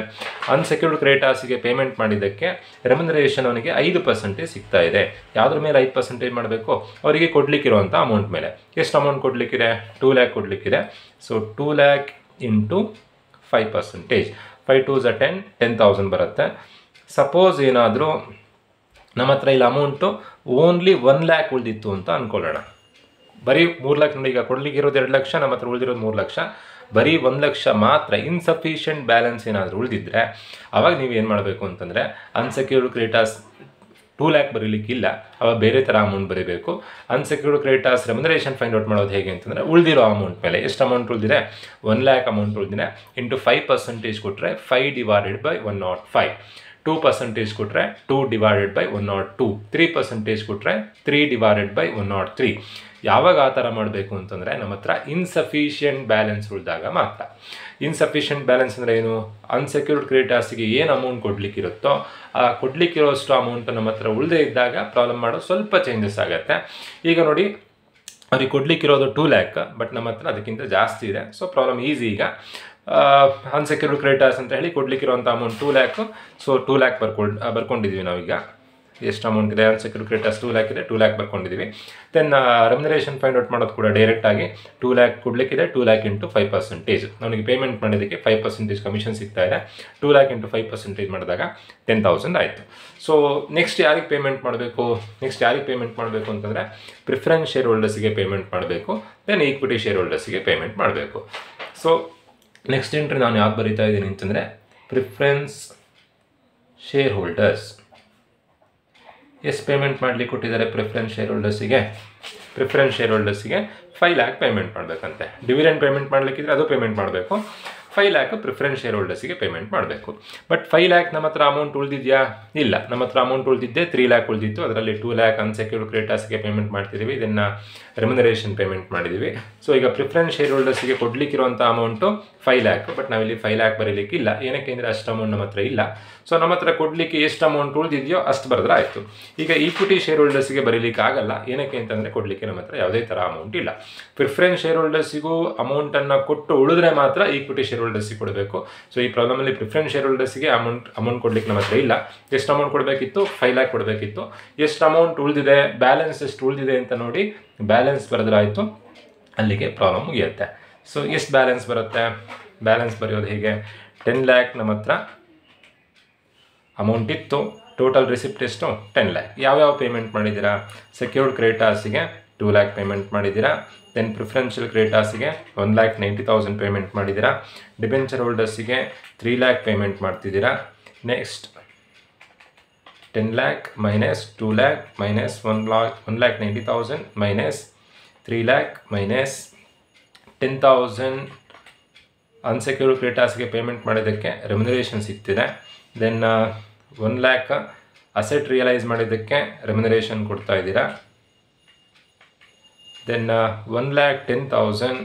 ಅನ್ಸೆಕ್ಯೂರ್ಡ್ ಕ್ರೆಡಿಟಾರ್ಸಿಗೆ ಪೇಮೆಂಟ್ ಮಾಡಿದ್ದಕ್ಕೆ ರೆಮ್ಯುನರೇಷನ್ ಅವನಿಗೆ 5% ಸಿಗ್ತಾ ಇದೆ. ಯಾವುದ್ರ ಮೇಲೆ 5% ಮಾಡಬೇಕು? ಅವರಿಗೆ ಕೊಡಲಿಕ್ಕಿರುವಂಥ ಅಮೌಂಟ್ ಮೇಲೆ. ಎಷ್ಟು ಅಮೌಂಟ್ ಕೊಡಲಿಕ್ಕಿದೆ? 2 ಲ್ಯಾಕ್ ಕೊಡಲಿಕ್ಕಿದೆ. So 2 lakh into 5%. 5 2s 10, 10,000 ಬರುತ್ತೆ. ಸಪೋಸ್ ಏನಾದರೂ ನಮ್ಮ ಹತ್ರ ಇಲ್ಲಿ ಅಮೌಂಟು ಓನ್ಲಿ 1 ಲ್ಯಾಕ್ ಉಳಿದಿತ್ತು ಅಂತ ಅಂದ್ಕೊಳ್ಳೋಣ. ಬರೀ 3 ಲಕ್ಷ. ನೋಡಿ, ಈಗ ಕೊಡಲಿಕ್ಕಿರೋದು 2 ಲಕ್ಷ, ನಮ್ಮ ಹತ್ರ ಉಳಿದಿರೋದು 3 ಲಕ್ಷ. ಬರೀ 1 ಲಕ್ಷ ಮಾತ್ರ ಇನ್ಸಫಿಷಿಯೆಂಟ್ ಬ್ಯಾಲೆನ್ಸ್ ಏನಾದರೂ ಉಳಿದಿದ್ದರೆ ಅವಾಗ ನೀವು ಏನು ಮಾಡಬೇಕು ಅಂತಂದರೆ ಅನ್ಸೆಕ್ಯೂರ್ಡ್ ಕ್ರೆಡಿಟಾರ್ಸ್ 2 ಲ್ಯಾಕ್ ಬರೀಲಿಕ್ಕಿಲ್ಲ, ಅವಾಗ ಬೇರೆ ಥರ ಅಮೌಂಟ್ ಬರೀಬೇಕು. Unsecured creditors remuneration find out ಮಾಡೋದು ಹೇಗೆ ಅಂತಂದರೆ ಉಳಿದಿರೋ ಅಮೌಂಟ್ ಮೇಲೆ. ಎಷ್ಟು ಅಮೌಂಟ್ ಉಳಿದಿದೆ? 1 ಲ್ಯಾಕ್ ಅಮೌಂಟ್ ಉಳಿದಿದೆ. ಇಂಟು 5% ಕೊಟ್ಟರೆ 5 ಡಿವೈಡೆಡ್ ಬೈ 105. 2% ಕೊಟ್ಟರೆ 2 ಡಿವೈಡೆಡ್ ಬೈ 102. 3% ಕೊಟ್ಟರೆ 3 ಡಿವೈಡೆಡ್ ಬೈ 103. ಯಾವಾಗ ಆ ಥರ ಮಾಡಬೇಕು ಅಂತಂದರೆ ನಮ್ಮ ಹತ್ರ ಇನ್ಸಫಿಷಿಯೆಂಟ್ ಬ್ಯಾಲೆನ್ಸ್ ಉಳಿದಾಗ ಮಾತ್ರ. ಇನ್ಸಫಿಷಿಯೆಂಟ್ ಬ್ಯಾಲೆನ್ಸ್ ಅಂದರೆ ಏನು? ಅನ್ಸೆಕ್ಯೂರ್ಡ್ ಕ್ರೆಡಿಟಾರ್ಸಿಗೆ ಏನು ಅಮೌಂಟ್ ಕೊಡಲಿಕ್ಕಿರುತ್ತೋ ಆ ಕೊಡಲಿಕ್ಕಿರೋಷ್ಟು ಅಮೌಂಟ್ ನಮ್ಮ ಹತ್ರ ಉಳಿದೇ ಇದ್ದಾಗ ಪ್ರಾಬ್ಲಮ್ ಮಾಡೋದು ಸ್ವಲ್ಪ ಚೇಂಜಸ್ ಆಗುತ್ತೆ. ಈಗ ನೋಡಿ, ಅವ್ರಿಗೆ ಕೊಡಲಿಕ್ಕಿರೋದು 2 ಲ್ಯಾಕ್, ಬಟ್ ನಮ್ಮ ಹತ್ರ ಅದಕ್ಕಿಂತ ಜಾಸ್ತಿ ಇದೆ. So problem easy. ಈಗ ಅನ್ಸೆಕ್ಯೂರ್ಡ್ ಕ್ರೆಡಿಟಾರ್ಸ್ ಅಂತ ಹೇಳಿ ಕೊಡಲಿಕ್ಕಿರುವಂಥ ಅಮೌಂಟ್ 2 ಲ್ಯಾಕ್. ಸೊ 2 ಲ್ಯಾಕ್ ಬರ್ಕೊಂಡಿದ್ದೀವಿ ನಾವೀಗ. ಎಷ್ಟು ಅಮೌಂಟ್ ಇದೆ? ಅನ್ಸೆಕ್ಯೂರ್ಡ್ ಕ್ರೆಡಿಟಾರ್ಸ್ 2 ಲ್ಯಾಕ್ ಇದೆ, 2 ಲ್ಯಾಕ್ ಬರ್ಕೊಂಡಿದ್ದೀವಿ. ದೆನ್ ರೆಮ್ಯುನರೇಷನ್ ಫೈಂಡ್ ಔಟ್ ಮಾಡೋದು ಕೂಡ ಡೈರೆಕ್ಟಾಗಿ 2 ಲ್ಯಾಕ್ ಕೊಡಲಿಕ್ಕಿದೆ. 2 ಲ್ಯಾಕ್ ಇಂಟು 5%. ನನಗೆ ಪೇಮೆಂಟ್ ಮಾಡೋದಕ್ಕೆ 5% ಕಮಿಷನ್ ಸಿಗ್ತಾ ಇದೆ. 2 ಲ್ಯಾಕ್ ಇಂಟು 5% ಮಾಡಿದಾಗ 10,000 ಆಯಿತು. ಸೊ ನೆಕ್ಸ್ಟ್ ಯಾರಿಗೆ ಪೇಮೆಂಟ್ ಮಾಡಬೇಕು ಅಂತಂದರೆ ಪ್ರಿಫರೆನ್ಸ್ ಶೇರ್ ಹೋಲ್ಡರ್ಸಿಗೆ ಪೇಮೆಂಟ್ ಮಾಡಬೇಕು. ದೆನ್ ಈಕ್ವಿಟಿ ಶೇರ್ ಹೋಲ್ಡರ್ಸಿಗೆ ಪೇಮೆಂಟ್ ಮಾಡಬೇಕು. ಸೊ ನೆಕ್ಸ್ಟ್ ಎಂಟ್ರಿ ನಾನು ಯಾವ್ದು ಬರೀತಾ ಇದ್ದೀನಿ ಅಂತಂದರೆ ಪ್ರಿಫರೆನ್ಸ್ ಶೇರ್ ಹೋಲ್ಡರ್ಸ್. ಎಷ್ಟು ಪೇಮೆಂಟ್ ಮಾಡಲಿಕ್ಕೆ ಕೊಟ್ಟಿದ್ದಾರೆ ಪ್ರಿಫರೆನ್ಸ್ ಶೇರ್ ಹೋಲ್ಡರ್ಸಿಗೆ? 5 ಲ್ಯಾಕ್ ಪೇಮೆಂಟ್ ಮಾಡಬೇಕಂತೆ. ಡಿವಿಡೆಂಡ್ ಪೇಮೆಂಟ್ ಮಾಡಲಿಕ್ಕಿದ್ರೆ ಅದು ಪೇಮೆಂಟ್ ಮಾಡಬೇಕು. 5 ಲ್ಯಾಕ್ ಪ್ರಿಫರೆನ್ಸ್ ಶೇರ್ ಹೋಲ್ಡರ್ಸಿಗೆ ಪೇಮೆಂಟ್ ಮಾಡಬೇಕು. ಬಟ್ 5 ಲ್ಯಾಕ್ ನಮ್ಮ ಹತ್ರ ಅಮೌಂಟ್ ಉಳಿದಿದೆಯಾ? ಇಲ್ಲ, ನಮ್ಮ ಹತ್ರ ಅಮೌಂಟ್ ಉಳಿದಿದ್ದೆ 3 ಲ್ಯಾಕ್ ಉಳಿದಿತ್ತು. ಅದರಲ್ಲಿ 2 ಲ್ಯಾಕ್ ಅನ್ಸೆಕ್ಯೂರ್ಡ್ ಕ್ರೆಡಿಟಾರ್ಸ್ಗೆ ಪೇಮೆಂಟ್ ಮಾಡ್ತಿದ್ದೀವಿ. ಇದನ್ನು ರೆಮ್ಯುನರೇಷನ್ ಪೇಮೆಂಟ್ ಮಾಡಿದ್ದೀವಿ. ಸೊ ಈಗ ಪ್ರಿಫರೆನ್ಸ್ ಶೇರ್ ಹೋಲ್ಡರ್ಸಿಗೆ ಕೊಡಲಿಕ್ಕಿರುವಂಥ ಅಮೌಂಟು 5 ಲ್ಯಾಕ್. ಬಟ್ ನಾವಿಲ್ಲಿ 5 ಲ್ಯಾಕ್ ಬರೀಲಿಕ್ಕಿಲ್ಲ. ಏನಕ್ಕೆ ಅಂದರೆ ಅಷ್ಟು ಅಮೌಂಟ್ ನಮ್ಮ ಹತ್ರ ಇಲ್ಲ. ಸೊ ನಮ್ಮ ಹತ್ರ ಕೊಡಲಿಕ್ಕೆ ಎಷ್ಟು ಅಮೌಂಟ್ ಉಳಿದಿದೆಯೋ ಅಷ್ಟು ಬರೆದ್ರೆ ಆಯಿತು. ಈಗ ಈಕ್ವಿಟಿ ಶೇರ್ ಹೋಲ್ಡರ್ಸಿಗೆ ಬರೀಲಿಕ್ಕೆ ಆಗಲ್ಲ. ಏನಕ್ಕೆ ಅಂತಂದರೆ ಕೊಡಲಿಕ್ಕೆ ನಮ್ಮ ಹತ್ರ ಯಾವುದೇ ಥರ ಅಮೌಂಟ್ ಇಲ್ಲ. ಪ್ರಿಫರೆನ್ಸ್ ಶೇರ್ ಹೋಲ್ಡರ್ಸಿಗೂ ಅಮೌಂಟನ್ನು ಕೊಟ್ಟು ಉಳಿದ್ರೆ ಮಾತ್ರ ಈಕ್ವಿಟಿ ಶೇರ್ ಹೋಲ್ಡರ್ಸಿಗೆ ಕೊಡಬೇಕು. ಸೊ ಈ ಪ್ರಾಬ್ಲಮಲ್ಲಿ ಪ್ರಿಫರೆನ್ಸ್ ಶೇರ್ ಹೋಲ್ಡರ್ಸಿಗೆ ಅಮೌಂಟ್ ಕೊಡಲಿಕ್ಕೆ ನಮ್ಮ ಹತ್ರ ಇಲ್ಲ. ಎಷ್ಟು ಅಮೌಂಟ್ ಕೊಡಬೇಕಿತ್ತು? 5 ಲ್ಯಾಕ್ ಕೊಡಬೇಕಿತ್ತು. ಎಷ್ಟು ಅಮೌಂಟ್ ಉಳಿದಿದೆ, ಬ್ಯಾಲೆನ್ಸ್ ಎಷ್ಟು ಉಳಿದಿದೆ ಅಂತ ನೋಡಿ ಬ್ಯಾಲೆನ್ಸ್ ಬರೆದ್ರೆ ಆಯಿತು. ಅಲ್ಲಿಗೆ ಪ್ರಾಬ್ಲಮ್ ಮುಗಿಯುತ್ತೆ. ಸೊ ಎಷ್ಟು ಬ್ಯಾಲೆನ್ಸ್ ಬರುತ್ತೆ? ಬ್ಯಾಲೆನ್ಸ್ ಬರೆಯೋದು ಹೇಗೆ? 10 ಲ್ಯಾಕ್ ನಮ್ಮ ಹತ್ರ ಅಮೌಂಟ್ ಇತ್ತು. ಟೋಟಲ್ ರಿಸಿಪ್ಟ್ ಎಷ್ಟು? 10 ಲ್ಯಾಕ್. ಯಾವ್ಯಾವ ಪೇಮೆಂಟ್ ಮಾಡಿದ್ದೀರಾ? ಸೆಕ್ಯೂರ್ಡ್ ಕ್ರೆಡಿಟಾರ್ಸಿಗೆ 2 ಲ್ಯಾಕ್ ಪೇಮೆಂಟ್ ಮಾಡಿದ್ದೀರಾ. ದೆನ್ ಪ್ರಿಫರೆನ್ಷಿಯಲ್ ಕ್ರೆಡಿಟಾರ್ಸಿಗೆ 1,90,000 ಪೇಮೆಂಟ್ ಮಾಡಿದ್ದೀರಾ. ಡಿಬೆಂಚರ್ ಹೋಲ್ಡರ್ಸಿಗೆ 3 ಲ್ಯಾಕ್ ಪೇಮೆಂಟ್ ಮಾಡ್ತಿದ್ದೀರಾ. Next 10 lakh minus 2 lakh minus 1,90,000 minus 3 lakh minus 10,000 unsecured ಕ್ರೆಡಿಟಾರ್ಸ್ಗೆ ಪೇಮೆಂಟ್ ಮಾಡಿದ್ದಕ್ಕೆ ರೆಮ್ಯುನರೇಷನ್ ಸಿಗ್ತಿದೆ. ದೆನ್ 1 ಲ್ಯಾಕ್ ಅಸೆಟ್ ರಿಯಲೈಸ್ ಮಾಡಿದ್ದಕ್ಕೆ ರೆಮ್ಯುನರೇಷನ್ ಕೊಡ್ತಾ ಇದ್ದೀರಾ. ದೆನ್ 1,10,000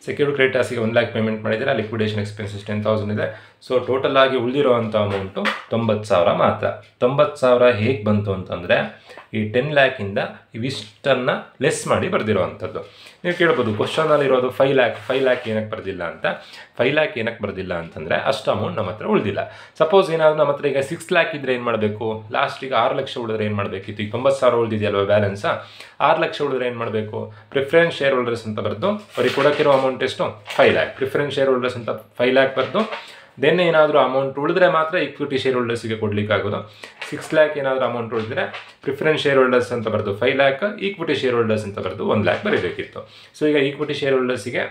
ಸೆಕ್ಯೂರ್ಡ್ ಕ್ರೆಡಿಟರ್ಸಿಗೆ 1 lakh ಪೇಮೆಂಟ್ ಮಾಡಿದರೆ ಲಿಕ್ವಿಡೇಷನ್ ಎಕ್ಸ್ಪೆನ್ಸಸ್ 10,000 ಇದೆ. ಸೊ ಟೋಟಲ್ ಆಗಿ ಉಳಿದಿರೋವಂಥ ಅಮೌಂಟು 90,000 ಮಾತ್ರ. 90,000 ಹೇಗೆ ಬಂತು ಅಂತಂದರೆ ಈ 10 lakhಯಿಂದ ಇವಿಷ್ಟನ್ನು ಲೆಸ್ ಮಾಡಿ ಬರೆದಿರೋವಂಥದ್ದು. ನೀವು ಕೇಳ್ಬೋದು ಕ್ವಶನಲ್ಲಿರೋದು 5 lakh ಏನಕ್ಕೆ ಬರೆದಿಲ್ಲ ಅಂತ. 5 lakh ಏನಕ್ಕೆ ಬರೆದಿಲ್ಲ ಅಂತಂದರೆ ಅಷ್ಟು ಅಮೌಂಟ್ ನಮ್ಮ ಹತ್ರ ಉಳಿದಿಲ್ಲ. ಸಪೋಸ್ ಏನಾದರೂ ನಮ್ಮ ಹತ್ರ ಈಗ 6 lakh ಇದ್ದರೆ ಏನು ಮಾಡಬೇಕು, ಲಾಸ್ಟಿಗೆ 6 ಲಕ್ಷ ಉಳಿದ್ರೆ ಏನು ಮಾಡಬೇಕಿತ್ತು. ಈಗ 90,000 ಉಳಿದಿದೆಯಲ್ವ ಬ್ಯಾಲೆನ್ಸ, 6 ಲಕ್ಷ ಉಳಿದ್ರೆ ಏನು ಮಾಡಬೇಕು, ಪ್ರಿಫರೆನ್ಸ್ ಶೇರ್ ಹೋಲ್ಡರ್ಸ್ ಅಂತ ಬರೆದು ಅವ್ರಿಗೆ ಕೊಡೋಕ್ಕಿರೋ ಅಮೌಂಟ್ ಎಷ್ಟು 5 lakh, ಪ್ರಿಫರೆನ್ಸ್ ಶೇರ್ ಹೋಲ್ಡರ್ಸ್ ಅಂತ 5 lakh ಬರೆದು ದೆನ್ ಏನಾದರೂ ಅಮೌಂಟ್ ಉಳಿದ್ರೆ ಮಾತ್ರ ಈಕ್ವಿಟಿ ಶೇರ್ ಹೋಲ್ಡರ್ಸಿಗೆ ಕೊಡಲಿಕ್ಕಾಗೋದು. 6 lakh ಏನಾದರೂ ಅಮೌಂಟ್ ಉಳಿದ್ರೆ ಪ್ರಿಫರೆನ್ಸ್ ಶೇರ್ ಹೋಲ್ಡರ್ಸ್ ಅಂತ ಬರೆದು 5 lakh, ಈಕ್ವಿಟಿ ಶೇರ್ ಹೋಲ್ಡರ್ಸ್ ಅಂತ ಬರೆದು 1 lakh ಬರೀಬೇಕಿತ್ತು. ಸೊ ಈಗ ಈಕ್ವಿಟಿ ಶೇರ್ ಹೋಲ್ಡರ್ಸಿಗೆ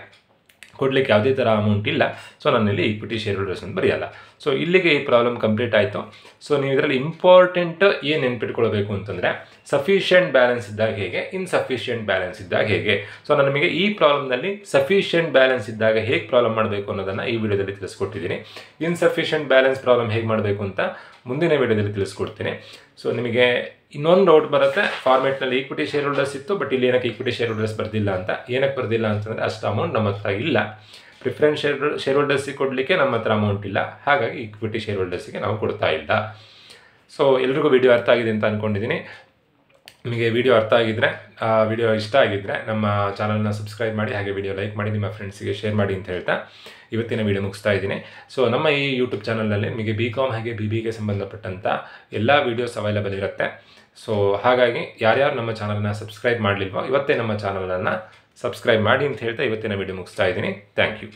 ಕೊಡಲಿಕ್ಕೆ ಯಾವುದೇ ಥರ ಅಮೌಂಟ್ ಇಲ್ಲ. ಸೊ ನಾನಿಲ್ಲಿ ಈಕ್ವಿಟಿ ಶೇರ್ ಹೋಲ್ಡರ್ಸ್ ಅಂತ ಬರೆಯಲ್ಲ. ಸೊ ಇಲ್ಲಿಗೆ ಈ ಪ್ರಾಬ್ಲಮ್ ಕಂಪ್ಲೀಟ್ ಆಯಿತು. ಸೊ ನೀವು ಇದರಲ್ಲಿ ಇಂಪಾರ್ಟೆಂಟ್ ಏನು ನೆನ್ಪಿಟ್ಕೊಳ್ಬೇಕು ಅಂತಂದರೆ ಸಫಿಷಿಯೆಂಟ್ ಬ್ಯಾಲೆನ್ಸ್ ಇದ್ದಾಗ ಹೇಗೆ, ಇನ್ಸಫಿಷಿಯೆಂಟ್ ಬ್ಯಾಲೆನ್ಸ್ ಇದ್ದಾಗ ಹೇಗೆ. ಸೊ ನಾನು ನಿಮಗೆ ಈ ಪ್ರಾಬ್ಲಮ್ನಲ್ಲಿ ಸಫಿಷಿಯೆಂಟ್ ಬ್ಯಾಲೆನ್ಸ್ ಇದ್ದಾಗ ಹೇಗೆ ಪ್ರಾಬ್ಲಮ್ ಮಾಡಬೇಕು ಅನ್ನೋದನ್ನು ಈ ವಿಡಿಯೋದಲ್ಲಿ ತಿಳಿಸ್ಕೊಟ್ಟಿದ್ದೀನಿ. ಇನ್ಸಫಿಷಿಯೆಂಟ್ ಬ್ಯಾಲೆನ್ಸ್ ಪ್ರಾಬ್ಲಮ್ ಹೇಗೆ ಮಾಡಬೇಕು ಅಂತ ಮುಂದಿನ ವಿಡಿಯೋದಲ್ಲಿ ತಿಳಿಸ್ಕೊಡ್ತೀನಿ. ಸೊ ನಿಮಗೆ ಇನ್ನೊಂದು ಡೌಟ್ ಬರುತ್ತೆ, ಫಾರ್ಮೆಟ್ನಲ್ಲಿ ಈಕ್ವಿಟಿ ಶೇರ್ ಹೋಲ್ಡರ್ಸ್ ಇತ್ತು, ಬಟ್ ಇಲ್ಲಿ ಏನಕ್ಕೆ ಈಕ್ವಿಟಿ ಶೇರ್ ಹೋಲ್ಡರ್ಸ್ ಬರ್ದಿಲ್ಲ ಅಂತ. ಏನಕ್ಕೆ ಬರ್ದಿಲ್ಲ ಅಂತಂದರೆ ಅಷ್ಟು ಅಮೌಂಟ್ ನಮ್ಮ ಹತ್ರ ಇಲ್ಲ. ಪ್ರಿಫರೆನ್ಸ್ ಶೇರ್ ಹೋಲ್ಡರ್ಸಿಗೆ ಕೊಡಲಿಕ್ಕೆ ನಮ್ಮ ಹತ್ರ ಅಮೌಂಟ್ ಇಲ್ಲ, ಹಾಗಾಗಿ ಈಕ್ವಿಟಿ ಶೇರ್ ಹೋಲ್ಡರ್ಸಿಗೆ ನಾವು ಕೊಡ್ತಾ ಇಲ್ಲ. ಸೊ ಎಲ್ರಿಗೂ ವಿಡಿಯೋ ಅರ್ಥ ಆಗಿದೆ ಅಂತ ಅಂದ್ಕೊಂಡಿದ್ದೀನಿ. ನಿಮಗೆ ವಿಡಿಯೋ ಅರ್ಥ ಆಗಿದ್ದರೆ, ವಿಡಿಯೋ ಇಷ್ಟ ಆಗಿದ್ದರೆ ನಮ್ಮ ಚಾನಲ್ನ ಸಬ್ಸ್ಕ್ರೈಬ್ ಮಾಡಿ, ಹಾಗೆ ವಿಡಿಯೋ ಲೈಕ್ ಮಾಡಿ, ನಿಮ್ಮ ಫ್ರೆಂಡ್ಸಿಗೆ ಶೇರ್ ಮಾಡಿ ಅಂತ ಹೇಳ್ತಾ ಇವತ್ತಿನ ವಿಡಿಯೋ ಮುಗಿಸ್ತಾ ಇದ್ದೀನಿ. ಸೊ ನಮ್ಮ ಈ ಯೂಟ್ಯೂಬ್ ಚಾನಲ್ನಲ್ಲಿ ನಿಮಗೆ BCom ಹಾಗೆ BBಗೆ ಸಂಬಂಧಪಟ್ಟಂಥ ಎಲ್ಲ ವೀಡಿಯೋಸ್ ಅವೈಲೇಬಲ್ ಇರುತ್ತೆ. ಸೊ ಹಾಗಾಗಿ ಯಾರ್ಯಾರು ನಮ್ಮ ಚಾನಲ್ನ ಸಬ್ಸ್ಕ್ರೈಬ್ ಮಾಡಲಿಲ್ವೋ ಇವತ್ತೇ ನಮ್ಮ ಚಾನಲನ್ನು ಸಬ್ಸ್ಕ್ರೈಬ್ ಮಾಡಿ ಅಂತ ಹೇಳ್ತಾ ಇವತ್ತಿನ ವಿಡಿಯೋ ಮುಗಿಸ್ತಾ ಇದ್ದೀನಿ. Thank you.